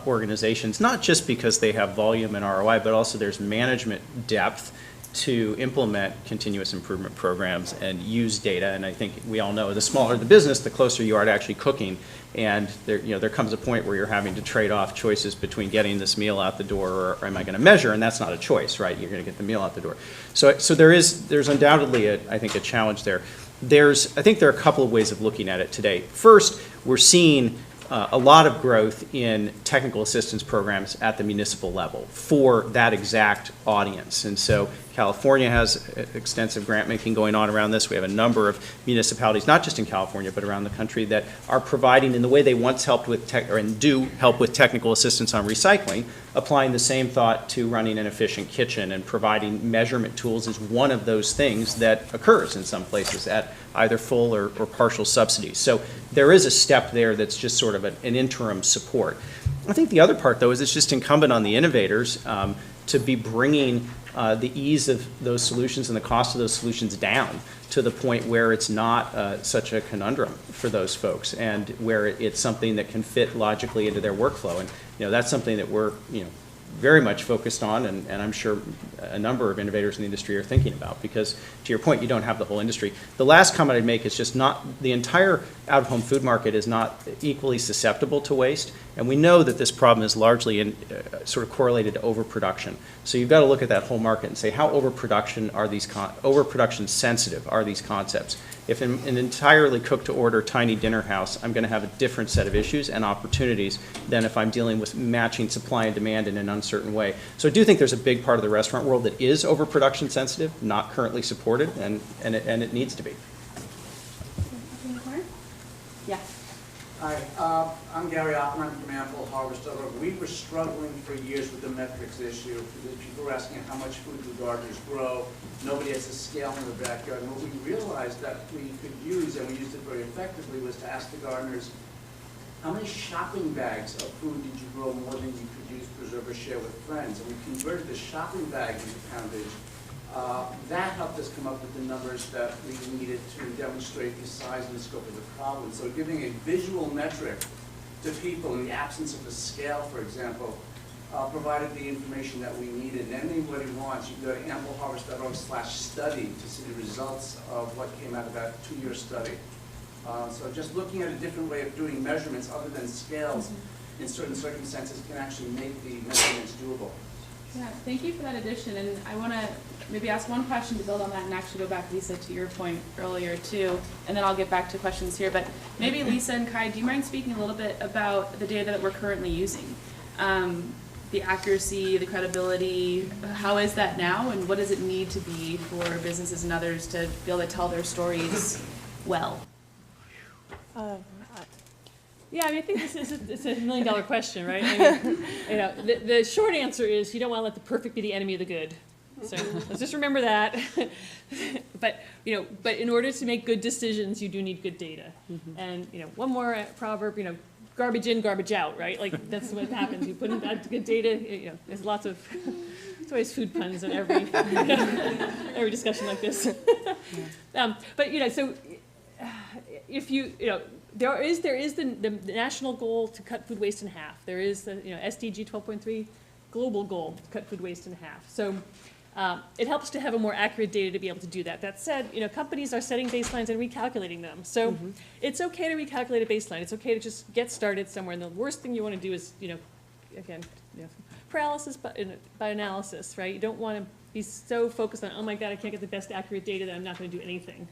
organizations, not just because they have volume and ROI, but also there's management depth to implement continuous improvement programs and use data. And I think we all know the smaller the business, the closer you are to actually cooking. And there comes a point where you're having to trade off choices between getting this meal out the door or am I going to measure? And that's not a choice, right? You're going to get the meal out the door. So there's undoubtedly I think a challenge there. I think there are a couple of ways of looking at it today. First, we're seeing a lot of growth in technical assistance programs at the municipal level for that exact audience. And so California has extensive grant making going on around this. We have a number of municipalities, not just in California, but around the country, that are providing, in the way they once helped with and do help with technical assistance on recycling, applying the same thought to running an efficient kitchen, and providing measurement tools is one of those things that occurs in some places at either full or partial subsidies. So there is a step there that's just sort of an interim support. I think the other part, though, is it's just incumbent on the innovators to be bringing the ease of those solutions and the cost of those solutions down to the point where it's not such a conundrum for those folks, and where it's something that can fit logically into their workflow. And that's something that we're very much focused on, and I'm sure a number of innovators in the industry are thinking about, because to your point, you don't have the whole industry. The last comment I'd make is just not the entire out-of-home food market is not equally susceptible to waste, And we know that this problem is largely sort of correlated to overproduction. So you've got to look at that whole market and say, how overproduction sensitive are these concepts? If in an entirely cook-to-order tiny dinner house, I'm going to have a different set of issues and opportunities than if I'm dealing with matching supply and demand in an uncertain way. So I do think there's a big part of the restaurant world that is overproduction sensitive, not currently supported, and it needs to be. Yeah. Hi, I'm Gary Oppman from AmpleHarvest.org. We were struggling for years with the metrics issue. People were asking how much food the gardeners grow. Nobody has a scale in the backyard. And what we realized that we could use, and we used it very effectively, was to ask the gardeners, how many shopping bags of food did you grow more than you could use, preserve, or share with friends? And we converted the shopping bag into poundage. That helped us come up with the numbers that we needed to demonstrate the size and the scope of the problem. So giving a visual metric to people in the absence of a scale, for example, provided the information that we needed. And anybody wants, you can go to ampleharvest.org/study to see the results of what came out of that 2-year study. So just looking at a different way of doing measurements other than scales in certain circumstances can actually make the measurements doable. Yeah, thank you for that addition, and I want to maybe ask one question to build on that and actually go back, Lisa, to your point earlier too, and then I'll get back to questions here, but maybe Lisa and Kai, do you mind speaking a little bit about the data that we're currently using? The accuracy, the credibility, how is that now, and what does it need to be for businesses and others to be able to tell their stories well? Yeah, I mean, I think it's a $1 million question, right? I mean, the short answer is you don't want to let the perfect be the enemy of the good. So let's just remember that. But in order to make good decisions, you do need good data. And one more proverb, garbage in, garbage out, right? Like that's what happens. You put in good data. There's lots of there's always food puns in every every discussion like this. But so if there is the national goal to cut food waste in half. There is the SDG 12.3 global goal to cut food waste in half. So it helps to have a more accurate data to be able to do that. That said, companies are setting baselines and recalculating them. So it's okay to recalculate a baseline. It's okay to just get started somewhere. And the worst thing you want to do is, paralysis by analysis, right? You don't want to be so focused on, oh my God, I can't get the best accurate data that I'm not going to do anything.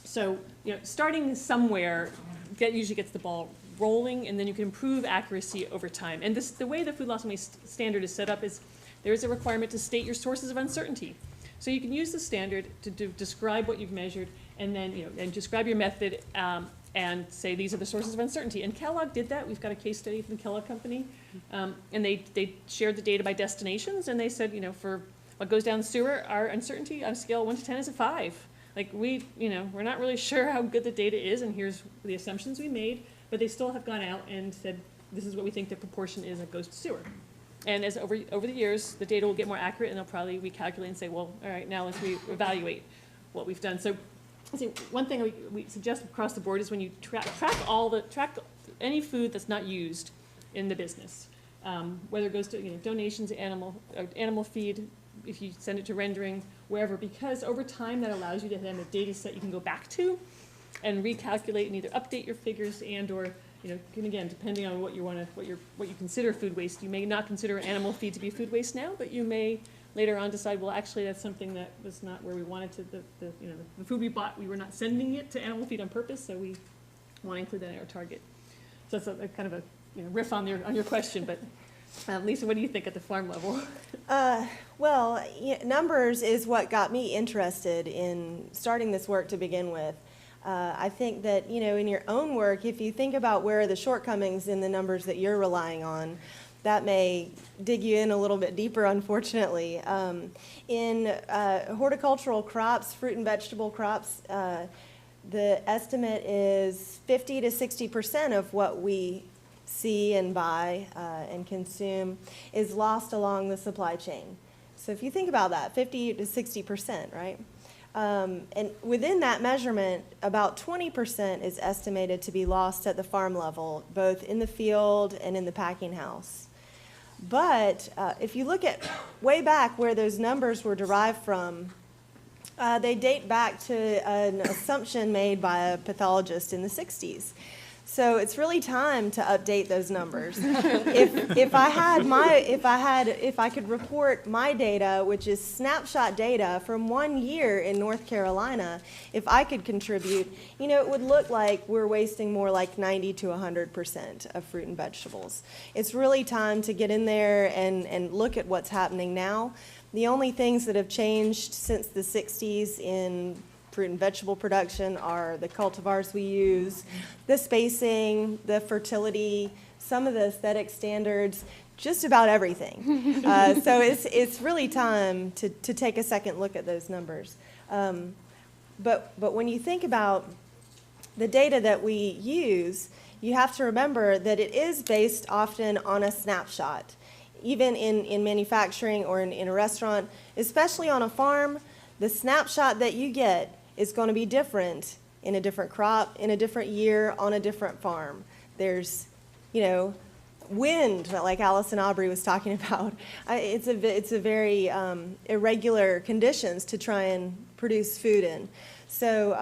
So, starting somewhere usually gets the ball rolling, and then you can improve accuracy over time. And the way the food loss and waste standard is set up is there is a requirement to state your sources of uncertainty. So you can use the standard to describe what you've measured, and then and describe your method, and say these are the sources of uncertainty. And Kellogg did that. We've got a case study from the Kellogg company, and they shared the data by destinations, and they said for what goes down the sewer, our uncertainty on a scale of 1 to 10 is a 5. Like we're not really sure how good the data is, and here's the assumptions we made, but they still have gone out and said, this is what we think the proportion is that goes to sewer. And as over the years, the data will get more accurate, and they'll probably recalculate and say, well, all right, now let's reevaluate what we've done. So I think one thing we suggest across the board is when you track any food that's not used in the business, whether it goes to donations, animal feed, if you send it to rendering, wherever, because over time that allows you to have a data set you can go back to and recalculate and either update your figures and/or, and again, depending on what you consider food waste, you may not consider animal feed to be food waste now, but you may later on decide, well, actually that's something that was not where we wanted to. The food we bought, we were not sending it to animal feed on purpose, so we want to include that in our target. So that's a kind of a riff on your question, but. Lisa, what do you think at the farm level? Well, numbers is what got me interested in starting this work to begin with. I think that, in your own work, if you think about where are the shortcomings in the numbers that you're relying on, that may dig you in a little bit deeper, unfortunately. In horticultural crops, fruit and vegetable crops, the estimate is 50 to 60% of what we see and buy and consume is lost along the supply chain. So if you think about that, 50 to 60%, right? And within that measurement, about 20% is estimated to be lost at the farm level, both in the field and in the packing house. But if you look at way back where those numbers were derived from, they date back to an assumption made by a pathologist in the 60s. So it's really time to update those numbers. If I could report my data, which is snapshot data from 1 year in North Carolina, if I could contribute, it would look like we're wasting more like 90 to 100% of fruit and vegetables. It's really time to get in there and look at what's happening now. The only things that have changed since the 60s in fruit and vegetable production are the cultivars we use, the spacing, the fertility, some of the aesthetic standards, just about everything. So it's really time to take a second look at those numbers. But when you think about the data that we use, you have to remember that it is based often on a snapshot. Even in manufacturing or in a restaurant, especially on a farm, the snapshot that you get is going to be different in a different crop, in a different year, on a different farm. There's, wind, like Alison Aubrey was talking about. It's a very irregular conditions to try and produce food in. So,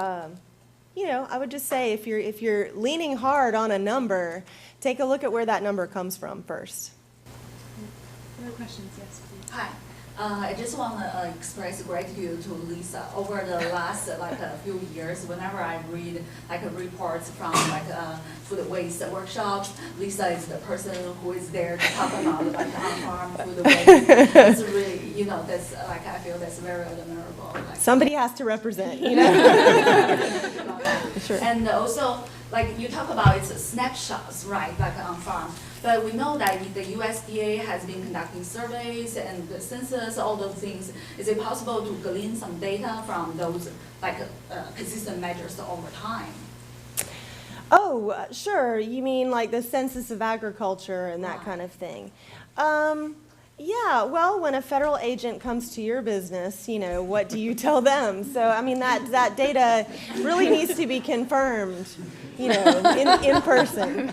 I would just say if you're leaning hard on a number, take a look at where that number comes from first. Other questions? Yes, please. Hi. I just want to express gratitude to Lisa. Over the last a few years, whenever I read reports from food waste workshops, Lisa is the person who is there to talk about on-farm food waste. It's really, that's I feel that's very admirable. Somebody has to represent, Sure. And also, you talk about it's snapshots, right, on farm. But we know that the USDA has been conducting surveys and the census, all those things. Is it possible to glean some data from those consistent measures over time? Oh, sure. You mean like the Census of Agriculture and that kind of thing. Yeah, well, when a federal agent comes to your business, what do you tell them? So, that data really needs to be confirmed, in person.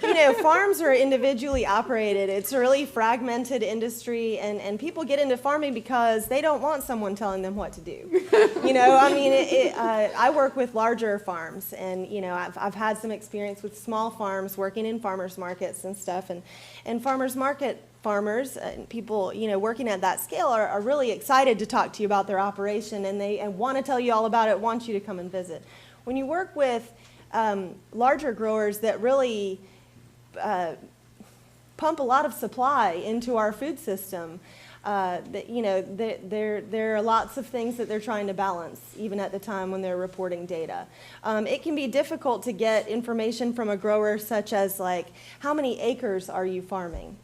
So farms are individually operated. It's a really fragmented industry, and people get into farming because they don't want someone telling them what to do. I work with larger farms, and, I've had some experience with small farms working in farmers markets and stuff, and farmers market farmers and people, working at that scale are really excited to talk to you about their operation, and they want to tell you all about it, want you to come and visit. When you work with larger growers that really pump a lot of supply into our food system, there are lots of things that they're trying to balance, even at the time when they're reporting data. It can be difficult to get information from a grower such as how many acres are you farming?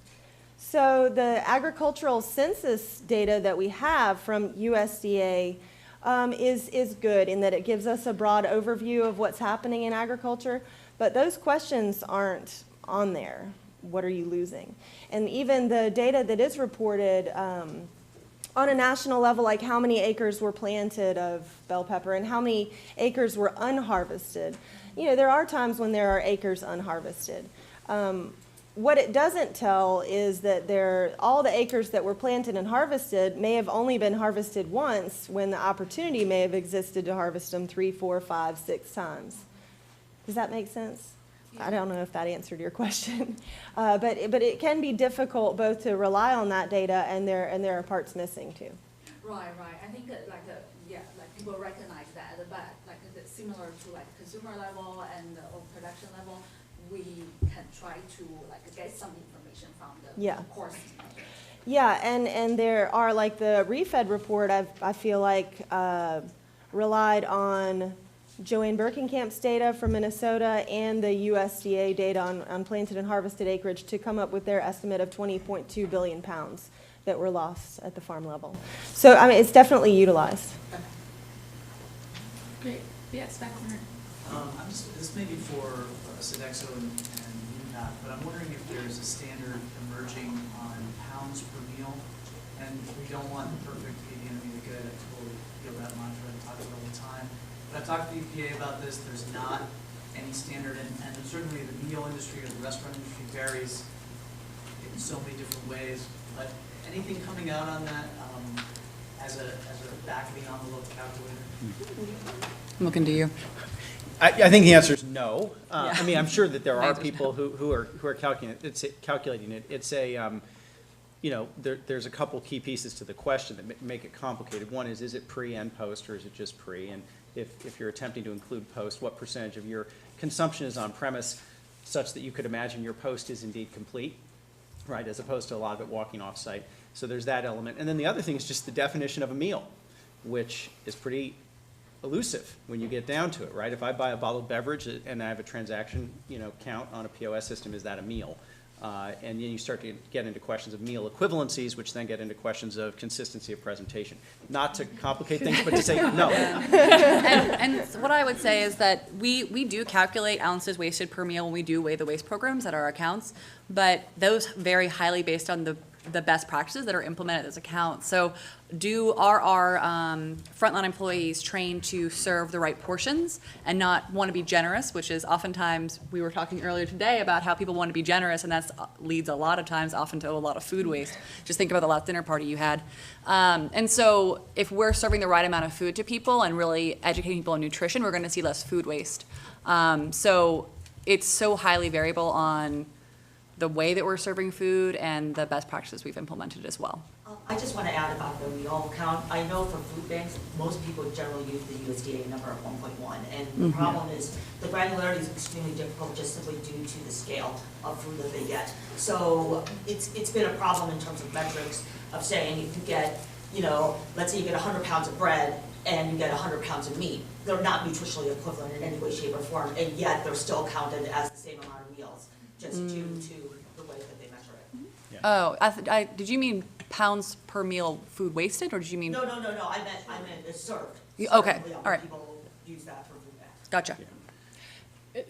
So the agricultural census data that we have from USDA is good in that it gives us a broad overview of what's happening in agriculture, but those questions aren't on there. What are you losing? And even the data that is reported on a national level, like how many acres were planted of bell pepper and how many acres were unharvested, there are times when there are acres unharvested. What it doesn't tell is that all the acres that were planted and harvested may have only been harvested once when the opportunity may have existed to harvest them 3, 4, 5, 6 times. Does that make sense? I don't know if that answered your question, but it can be difficult both to rely on that data and there are parts missing too. Right. I think people recognize that, but similar to consumer level and or production level, we can try to get some information from the course. Yeah, and there are the refed report. I feel relied on Joanne Berkenkamp's data from Minnesota and the USDA data on planted and harvested acreage to come up with their estimate of 20.2 billion pounds that were lost at the farm level. So it's definitely utilized. Great. Yes, back there. This may be for Sodexo and LeanPath, but I'm wondering if there's a standard emerging on pounds per meal, and we don't want the perfect be the enemy of the good. I totally feel that mantra and talk about it all the time. But I've talked to the EPA about this. There's not any standard, and certainly the meal industry or the restaurant industry varies in so many different ways. But anything coming out on that as a back of the envelope calculator? I'm looking to you. I think the answer is no. I mean, I'm sure that there I are understand. people who are calculating it. It's a, you know, there's a couple key pieces to the question that make it complicated. One is it pre and post, or is it just pre? And if you're attempting to include post, what percentage of your consumption is on premise such that you could imagine your post is indeed complete, right, as opposed to a lot of it walking off site. So there's that element. And then the other thing is just the definition of a meal, which is pretty elusive when you get down to it, right? If I buy a bottled beverage and I have a transaction, you know, count on a POS system, is that a meal? And then you start to get into questions of meal equivalencies, which then get into questions of consistency of presentation. Not to complicate things, but to say no. And what I would say is that we do calculate ounces wasted per meal when we do weigh the waste programs at our accounts, but those vary highly based on the best practices that are implemented at those accounts. So are our frontline employees trained to serve the right portions and not want to be generous, which is oftentimes, we were talking earlier today about how people want to be generous, and that leads a lot of times often to a lot of food waste. Just think about the last dinner party you had. And so if we're serving the right amount of food to people and really educating people on nutrition, we're going to see less food waste. So it's so highly variable on the way that we're serving food and the best practices we've implemented as well. I just want to add about the meal count. I know for food banks, most people generally use the USDA number of 1.1. And the problem is the granularity is extremely difficult just simply due to the scale of food that they get. So it's been a problem in terms of metrics of saying if you get, you know, let's say you get 100 pounds of bread and you get 100 pounds of meat. They're not nutritionally equivalent in any way, shape, or form, and yet they're still counted as the same amount of meals, just due to the way that they measure it. Oh, did you mean pounds per meal food wasted, or did you mean? No, I meant it's served. Okay, Served, all right. People use that for food bags. Gotcha.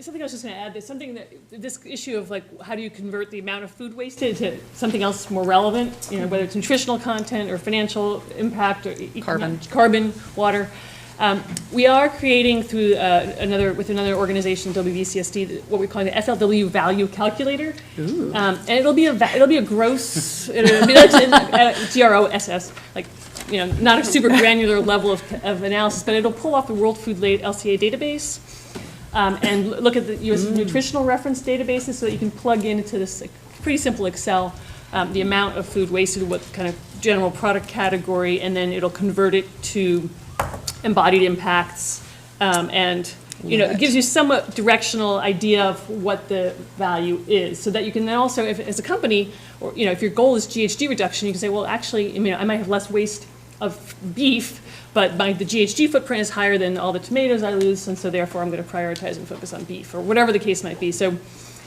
Something I was just going to add, there's something that, this issue of like, how do you convert the amount of food wasted to something else more relevant, you know, whether it's nutritional content or financial impact or carbon, water. We are creating through with another organization, WVCSD, what we call the FLW value calculator. And it'll be a gross, it'll be like GROSS, like, you know, not a super granular level of analysis, but it'll pull off the World Food LCA database and look at the U.S. nutritional reference databases so that you can plug into this pretty simple Excel the amount of food wasted, what kind of general product category, and then it'll convert it to embodied impacts, and you know, it gives you somewhat directional idea of what the value is, so that you can then also, if, as a company, or you know, if your goal is GHG reduction, you can say, well, actually, I mean, I might have less waste of beef, but the GHG footprint is higher than all the tomatoes I lose, and so therefore I'm going to prioritize and focus on beef, or whatever the case might be. So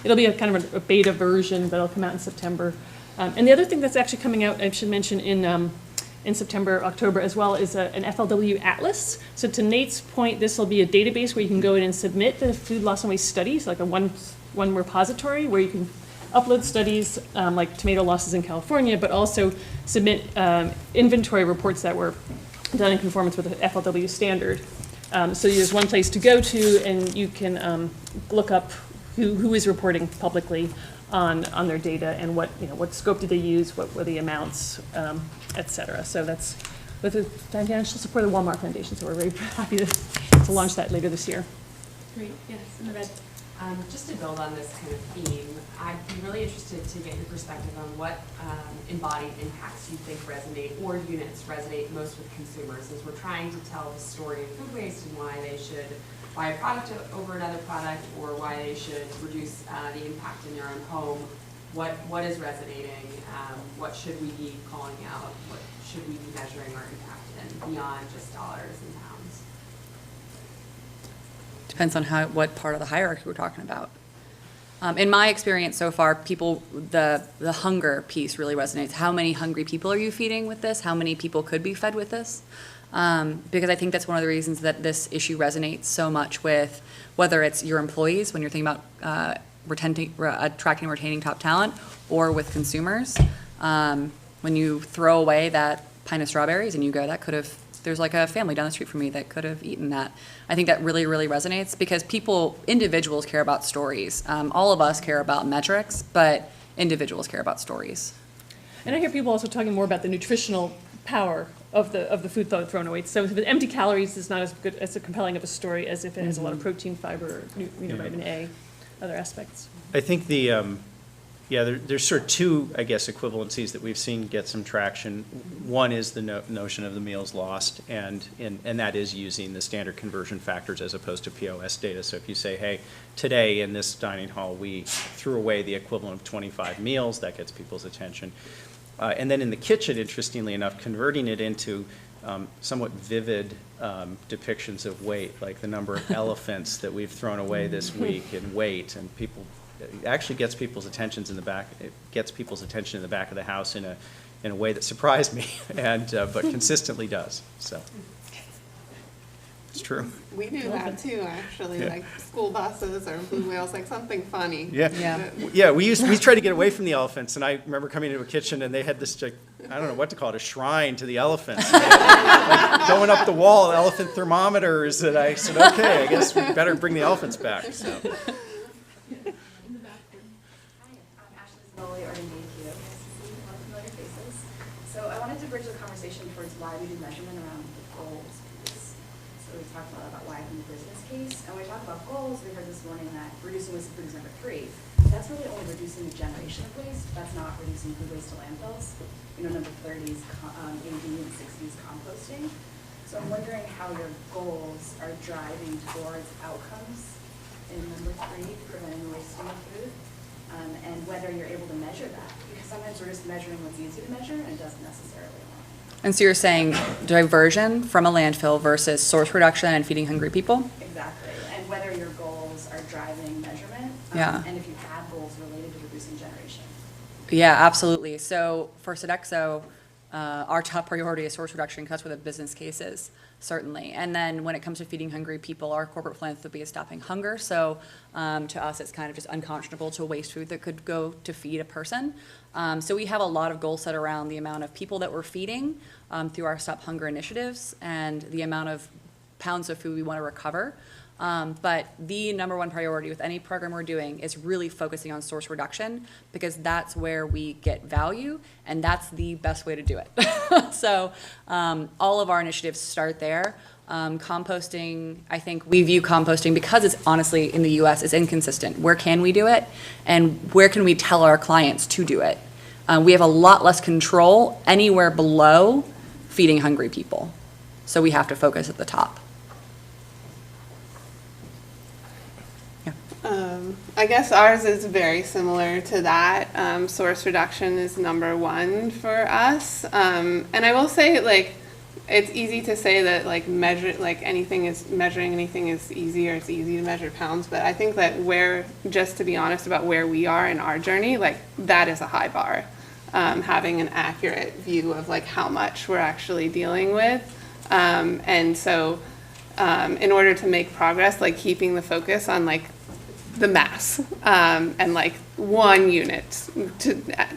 it'll be a kind of a beta version, but it'll come out in September. And the other thing that's actually coming out, I should mention, in September, October as well, is an FLW Atlas. So to Nate's point, this will be a database where you can go in and submit the food loss and waste studies, like a one repository where you can upload studies like tomato losses in California, but also submit inventory reports that were done in conformance with the FLW standard. So there's one place to go to, and you can look up who is reporting publicly on their data and what scope did they use, what were the amounts, et cetera. So that's with the financial support of the Walmart Foundation. So we're very happy to launch that later this year. Great, yes, in the red. Just to build on this kind of theme, I'd be really interested to get your perspective on what embodied impacts you think resonate, or units resonate most with consumers, as we're trying to tell the story of food waste and why they should buy a product over another product, or why they should reduce the impact in their own home. What is resonating? What should we be calling out? What should we be measuring our impact in beyond just dollars and pounds? Depends on what part of the hierarchy we're talking about. In my experience so far, the hunger piece really resonates. How many hungry people are you feeding with this? How many people could be fed with this? Because I think that's one of the reasons that this issue resonates so much with whether it's your employees when you're thinking about attracting and retaining top talent, or with consumers. When you throw away that pint of strawberries and you go, there's like a family down the street from me that could have eaten that. I think that really, really resonates because individuals care about stories. All of us care about metrics, but individuals care about stories. And I hear people also talking more about the nutritional power of the food thrown away. So if the empty calories is not as good, as a compelling of a story as if it has a lot of protein, fiber, vitamin A, other aspects. I think there's sort of two, I guess, equivalencies that we've seen get some traction. One is the notion of the meals lost, and that is using the standard conversion factors as opposed to POS data. So if you say, hey, today in this dining hall, we threw away the equivalent of 25 meals, that gets people's attention. And then in the kitchen, interestingly enough, converting it into somewhat vivid depictions of weight, like the number of elephants that we've thrown away this week in weight, and people, it actually gets people's attentions in the back. It gets people's attention in the back of the house in a way that surprised me, and but consistently does. So it's true. We do that too, actually, Yeah. like school buses or blue whales, like something funny. Yeah. We tried to get away from the elephants, and I remember coming into a kitchen and they had this, like, I don't know what to call it, a shrine to the elephants. Like, going up the wall, elephant thermometers, and I said, okay, I guess we better bring the elephants back. So. So I wanted to bridge the conversation towards why we do measurement around the goals piece. So we talked a lot about why in the business case, and when we talk about goals, we heard this morning that reducing waste of food is number 3. That's really only reducing the generation of waste. That's not reducing food waste to landfills. Number 30 is AD and 60 is composting. So I'm wondering how your goals are driving towards outcomes in number 3, preventing the wasting of food. And whether you're able to measure that. Because sometimes we're just measuring what's easy to measure and it doesn't necessarily align. And so you're saying diversion from a landfill versus source reduction and feeding hungry people? Exactly. And whether your goals are driving measurement. Yeah. And if you have goals related to reducing generation. Yeah, absolutely. So for Sodexo, our top priority is source reduction because that's where the business case is, certainly. And then when it comes to feeding hungry people, our corporate philanthropy is stopping hunger. So to us, it's kind of just unconscionable to waste food that could go to feed a person. So we have a lot of goals set around the amount of people that we're feeding through our Stop Hunger initiatives and the amount of pounds of food we want to recover. But the number one priority with any program we're doing is really focusing on source reduction because that's where we get value and that's the best way to do it. So all of our initiatives start there. Composting, I think we view composting because it's honestly in the US is inconsistent. Where can we do it and where can we tell our clients to do it? We have a lot less control anywhere below feeding hungry people. So we have to focus at the top. I guess ours is very similar to that. Source reduction is number 1 for us. And I will say, like, it's easy to say that, like, measuring anything is easy, or it's easy to measure pounds. But I think that just to be honest about where we are in our journey, like, that is a high bar. Having an accurate view of, like, how much we're actually dealing with. And so in order to make progress, like, keeping the focus on, like, the mass and like 1 unit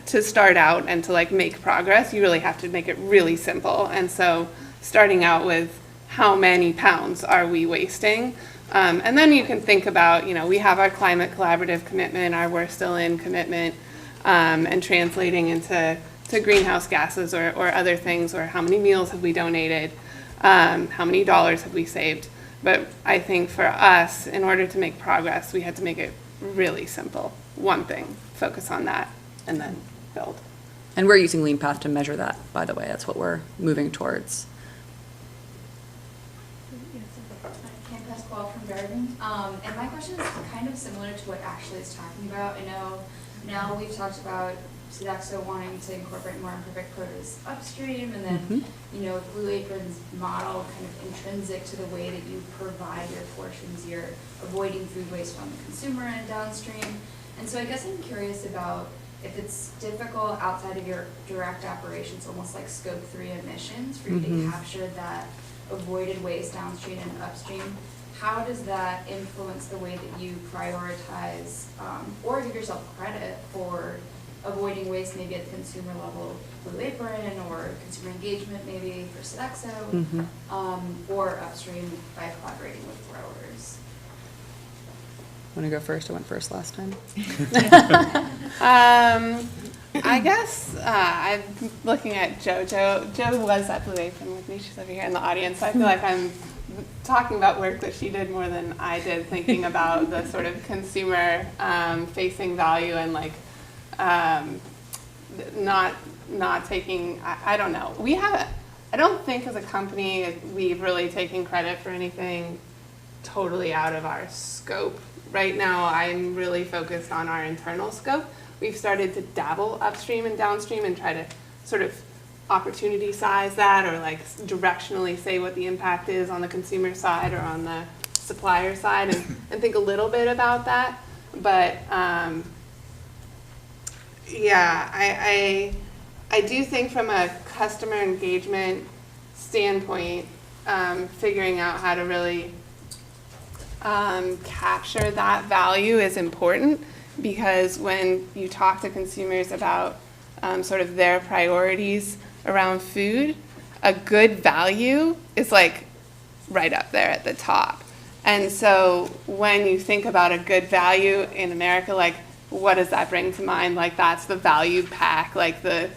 to start out and to like make progress, you really have to make it really simple. And so starting out with how many pounds are we wasting, and then you can think about, we have our climate collaborative commitment, our We're Still In commitment, and translating into greenhouse gases or other things, or how many meals have we donated, how many dollars have we saved. But I think for us, in order to make progress, we had to make it really simple. 1 thing, focus on that, and then build. And we're using LeanPath to measure that, by the way. That's what we're moving towards. From Grantham. And my question is kind of similar to what Ashley is talking about. I know now we've talked about Sodexo wanting to incorporate more imperfect produce upstream, and then Blue Apron's model kind of intrinsic to the way that you provide your portions. You're avoiding food waste from the consumer and downstream. And so I guess I'm curious about if it's difficult outside of your direct operations, almost like scope 3 emissions, for you to capture that avoided waste downstream and upstream. How does that influence the way that you prioritize or give yourself credit for avoiding waste maybe at the consumer level, Blue Apron, or consumer engagement maybe for Sodexo, or upstream by collaborating with growers? Want to go first? I went first last time. I guess I'm looking at Jo. Jo was at Blue Apron with me. She's over here in the audience. So I feel like I'm talking about work that she did more than I did, thinking about the sort of consumer facing value and like not taking. I don't know. I don't think as a company we've really taken credit for anything totally out of our scope. Right now, I'm really focused on our internal scope. We've started to dabble upstream and downstream and try to sort of opportunity size that, or like directionally say what the impact is on the consumer side or on the supplier side, and think a little bit about that. But yeah, I do think from a customer engagement standpoint, figuring out how to really capture that value is important, because when you talk to consumers about sort of their priorities around food, a good value is like right up there at the top. And so when you think about a good value in America, like what does that bring to mind? Like that's the value pack, like the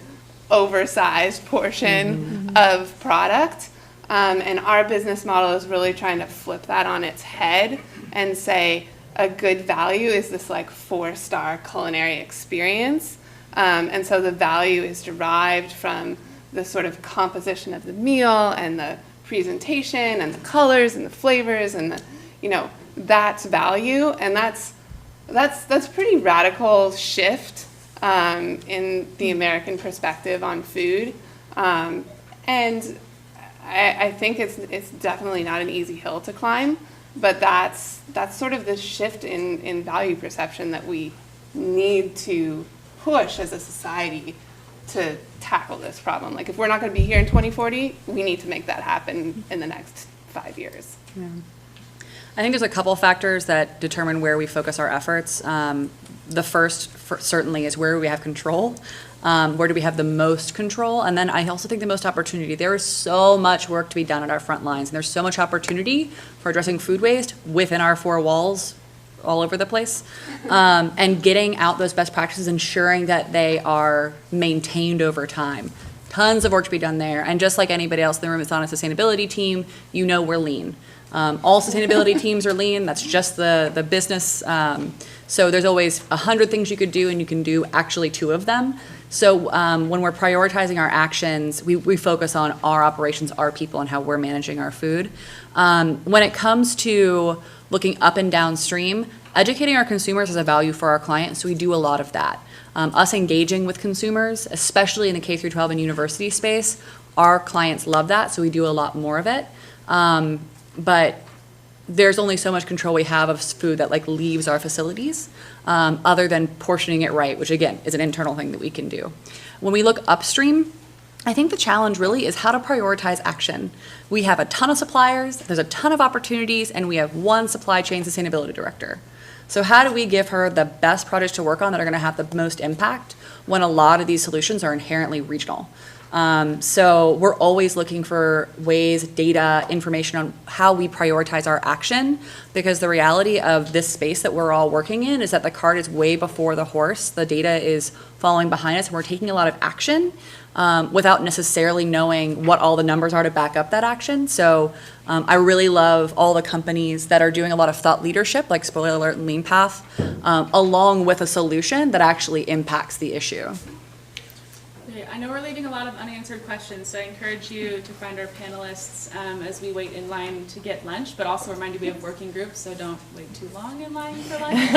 oversized portion of product. And our business model is really trying to flip that on its head and say a good value is this like 4-star culinary experience. And so the value is derived from the sort of composition of the meal and the presentation and the colors and the flavors and the, that's value. And that's pretty radical shift in the American perspective on food. And I think it's definitely not an easy hill to climb, but that's sort of the shift in value perception that we need to push as a society to tackle this problem. Like if we're not going to be here in 2040, we need to make that happen in the next 5 years. Yeah. I think there's a couple factors that determine where we focus our efforts. The first certainly is where we have control. Where do we have the most control? And then I also think the most opportunity. There is so much work to be done at our front lines, and there's so much opportunity for addressing food waste within our 4 walls all over the place, and getting out those best practices, ensuring that they are maintained over time. Tons of work to be done there. And just like anybody else in the room that's on a sustainability team, we're lean. All sustainability teams are lean. That's just the business. So there's always 100 things you could do, and you can do actually 2 of them. So when we're prioritizing our actions, we focus on our operations, our people, and how we're managing our food. When it comes to looking up and downstream, educating our consumers is a value for our clients, so we do a lot of that. Us engaging with consumers, especially in the K through 12 and university space, our clients love that, so we do a lot more of it. But there's only so much control we have of food that like leaves our facilities, other than portioning it right, which again is an internal thing that we can do. When we look upstream, I think the challenge really is how to prioritize action. We have a ton of suppliers, there's a ton of opportunities, and we have one supply chain sustainability director. So how do we give her the best projects to work on that are going to have the most impact when a lot of these solutions are inherently regional? So we're always looking for ways, data, information on how we prioritize our action, because the reality of this space that we're all working in is that the cart is way before the horse. The data is following behind us, and we're taking a lot of action without necessarily knowing what all the numbers are to back up that action. So I really love all the companies that are doing a lot of thought leadership, like spoiler alert and LeanPath, along with a solution that actually impacts the issue. I know we're leaving a lot of unanswered questions, so I encourage you to find our panelists as we wait in line to get lunch, but also remind you we have working groups, so don't wait too long in line for lunch.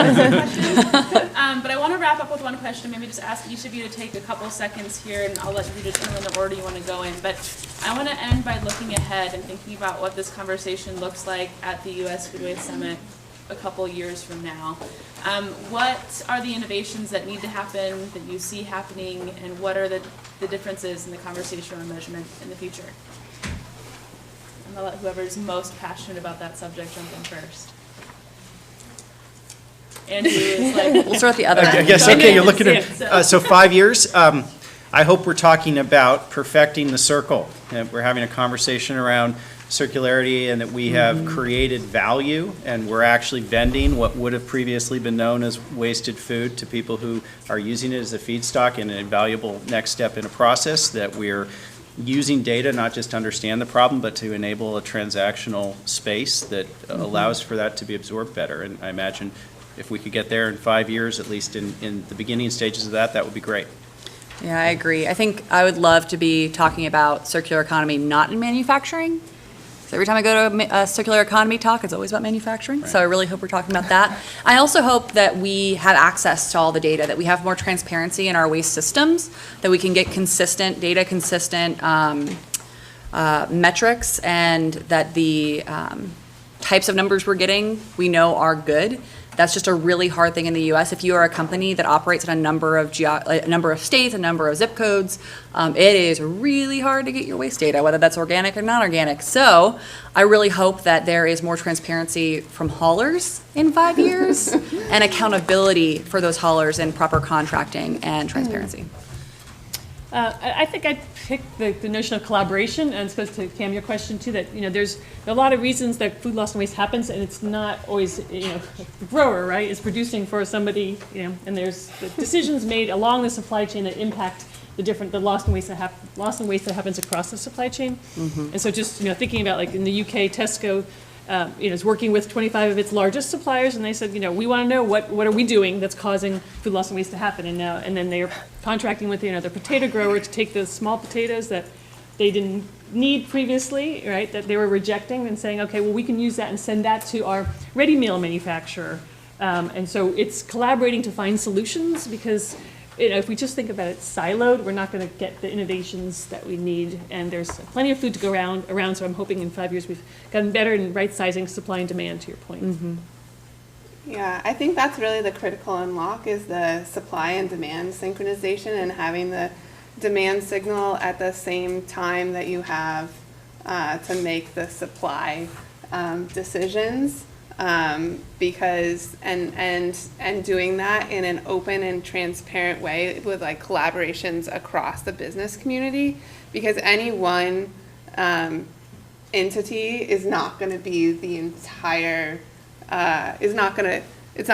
But I want to wrap up with one question, maybe just ask each of you to take a couple seconds here, and I'll let you determine the order you want to go in. But I want to end by looking ahead and thinking about what this conversation looks like at the U.S. Food Waste Summit a couple years from now. What are the innovations that need to happen, that you see happening, and what are the differences in the conversation on measurement in the future? I'm going to let whoever's most passionate about that subject jump in first. Andrew is like... We'll start the other. I guess, okay, you're looking at, so 5 years. I hope we're talking about perfecting the circle. And we're having a conversation around circularity and that we have created value, and we're actually vending what would have previously been known as wasted food to people who are using it as a feedstock and a valuable next step in a process, that we're using data not just to understand the problem, but to enable a transactional space that allows for that to be absorbed better. And I imagine if we could get there in 5 years, at least in the beginning stages of that, that would be great. Yeah, I agree. I think I would love to be talking about circular economy not in manufacturing. So every time I go to a circular economy talk, it's always about manufacturing. So I really hope we're talking about that. I also hope that we have access to all the data, that we have more transparency in our waste systems, that we can get consistent data, consistent metrics, and that the types of numbers we're getting, we know are good. That's just a really hard thing in the U.S. If you are a company that operates in a number of states, a number of zip codes, it is really hard to get your waste data, whether that's organic or non-organic. So I really hope that there is more transparency from haulers in 5 years and accountability for those haulers and proper contracting and transparency. I think I picked the notion of collaboration, and it's supposed to Cam your question too, that there's a lot of reasons that food loss and waste happens, and it's not always the grower, right, is producing for somebody, and there's the decisions made along the supply chain that impact the loss and waste that happens across the supply chain. And so just thinking about, like, in the UK, Tesco is working with 25 of its largest suppliers, and they said, we want to know what are we doing that's causing food loss and waste to happen, and then they're contracting with the potato grower to take those small potatoes that they didn't need previously, right, that they were rejecting, and saying, okay, well, we can use that and send that to our ready meal manufacturer. And so it's collaborating to find solutions, because if we just think about it siloed, we're not going to get the innovations that we need. And there's plenty of food to go around. So I'm hoping in 5 years we've gotten better in right-sizing supply and demand, to your point. Yeah, I think that's really the critical unlock, is the supply and demand synchronization, and having the demand signal at the same time that you have to make the supply decisions. Because and doing that in an open and transparent way with, like, collaborations across the business community, because any one entity is not going to be the entire it's not going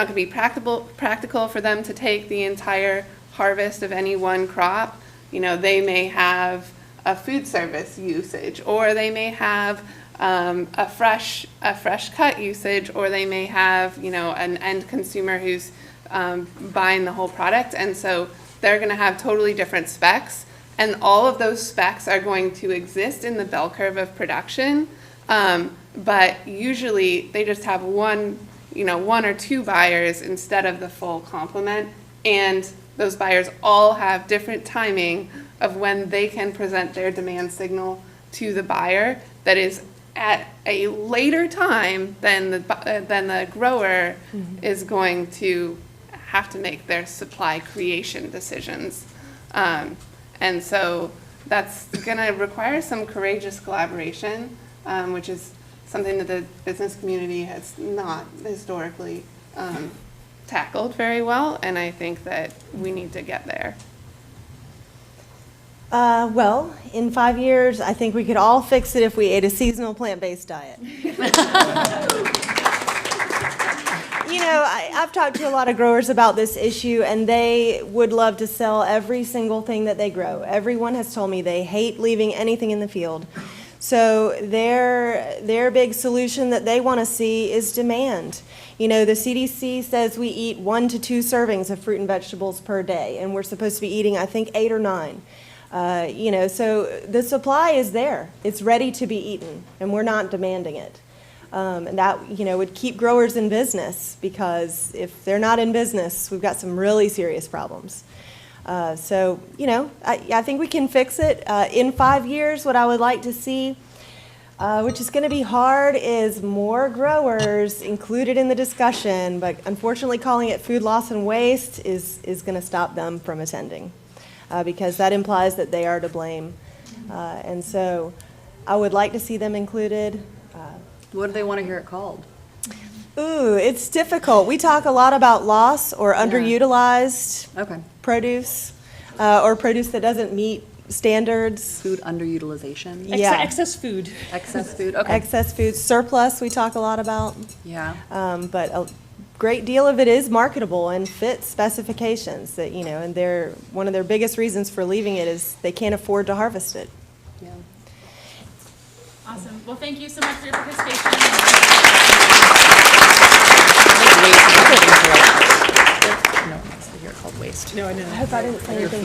to be practical for them to take the entire harvest of any one crop. They may have a food service usage, or they may have a fresh cut usage, or they may have an end consumer who's buying the whole product, and so they're going to have totally different specs, and all of those specs are going to exist in the bell curve of production, but usually they just have one or two buyers instead of the full complement, and those buyers all have different timing of when they can present their demand signal to the buyer that is at a later time than the grower is going to have to make their supply creation decisions. And so that's going to require some courageous collaboration, which is something that the business community has not historically tackled very well, and I think that we need to get there. Well, in 5 years, I think we could all fix it if we ate a seasonal plant-based diet. I've talked to a lot of growers about this issue, and they would love to sell every single thing that they grow. Everyone has told me they hate leaving anything in the field. So their big solution that they want to see is demand. The CDC says we eat 1 to 2 servings of fruit and vegetables per day, and we're supposed to be eating, I think, 8 or 9. So the supply is there. It's ready to be eaten, and we're not demanding it. And that, would keep growers in business, because if they're not in business, we've got some really serious problems. I think we can fix it. In 5 years, what I would like to see, which is going to be hard, is more growers included in the discussion, but unfortunately calling it food loss and waste is going to stop them from attending. Because that implies that they are to blame. And so I would like to see them included. What do they want to hear it called? Ooh, it's difficult. We talk a lot about loss or underutilized produce, or produce that doesn't meet standards. Food underutilization, Yeah. Excess food. excess food, okay. Excess food, surplus, we talk a lot about. Yeah. But a great deal of it is marketable and fits specifications that, and one of their biggest reasons for leaving it is they can't afford to harvest it. Yeah. Awesome. Well, thank you so much for your participation. No, it's here called waste. No, I know. I hope I didn't say anything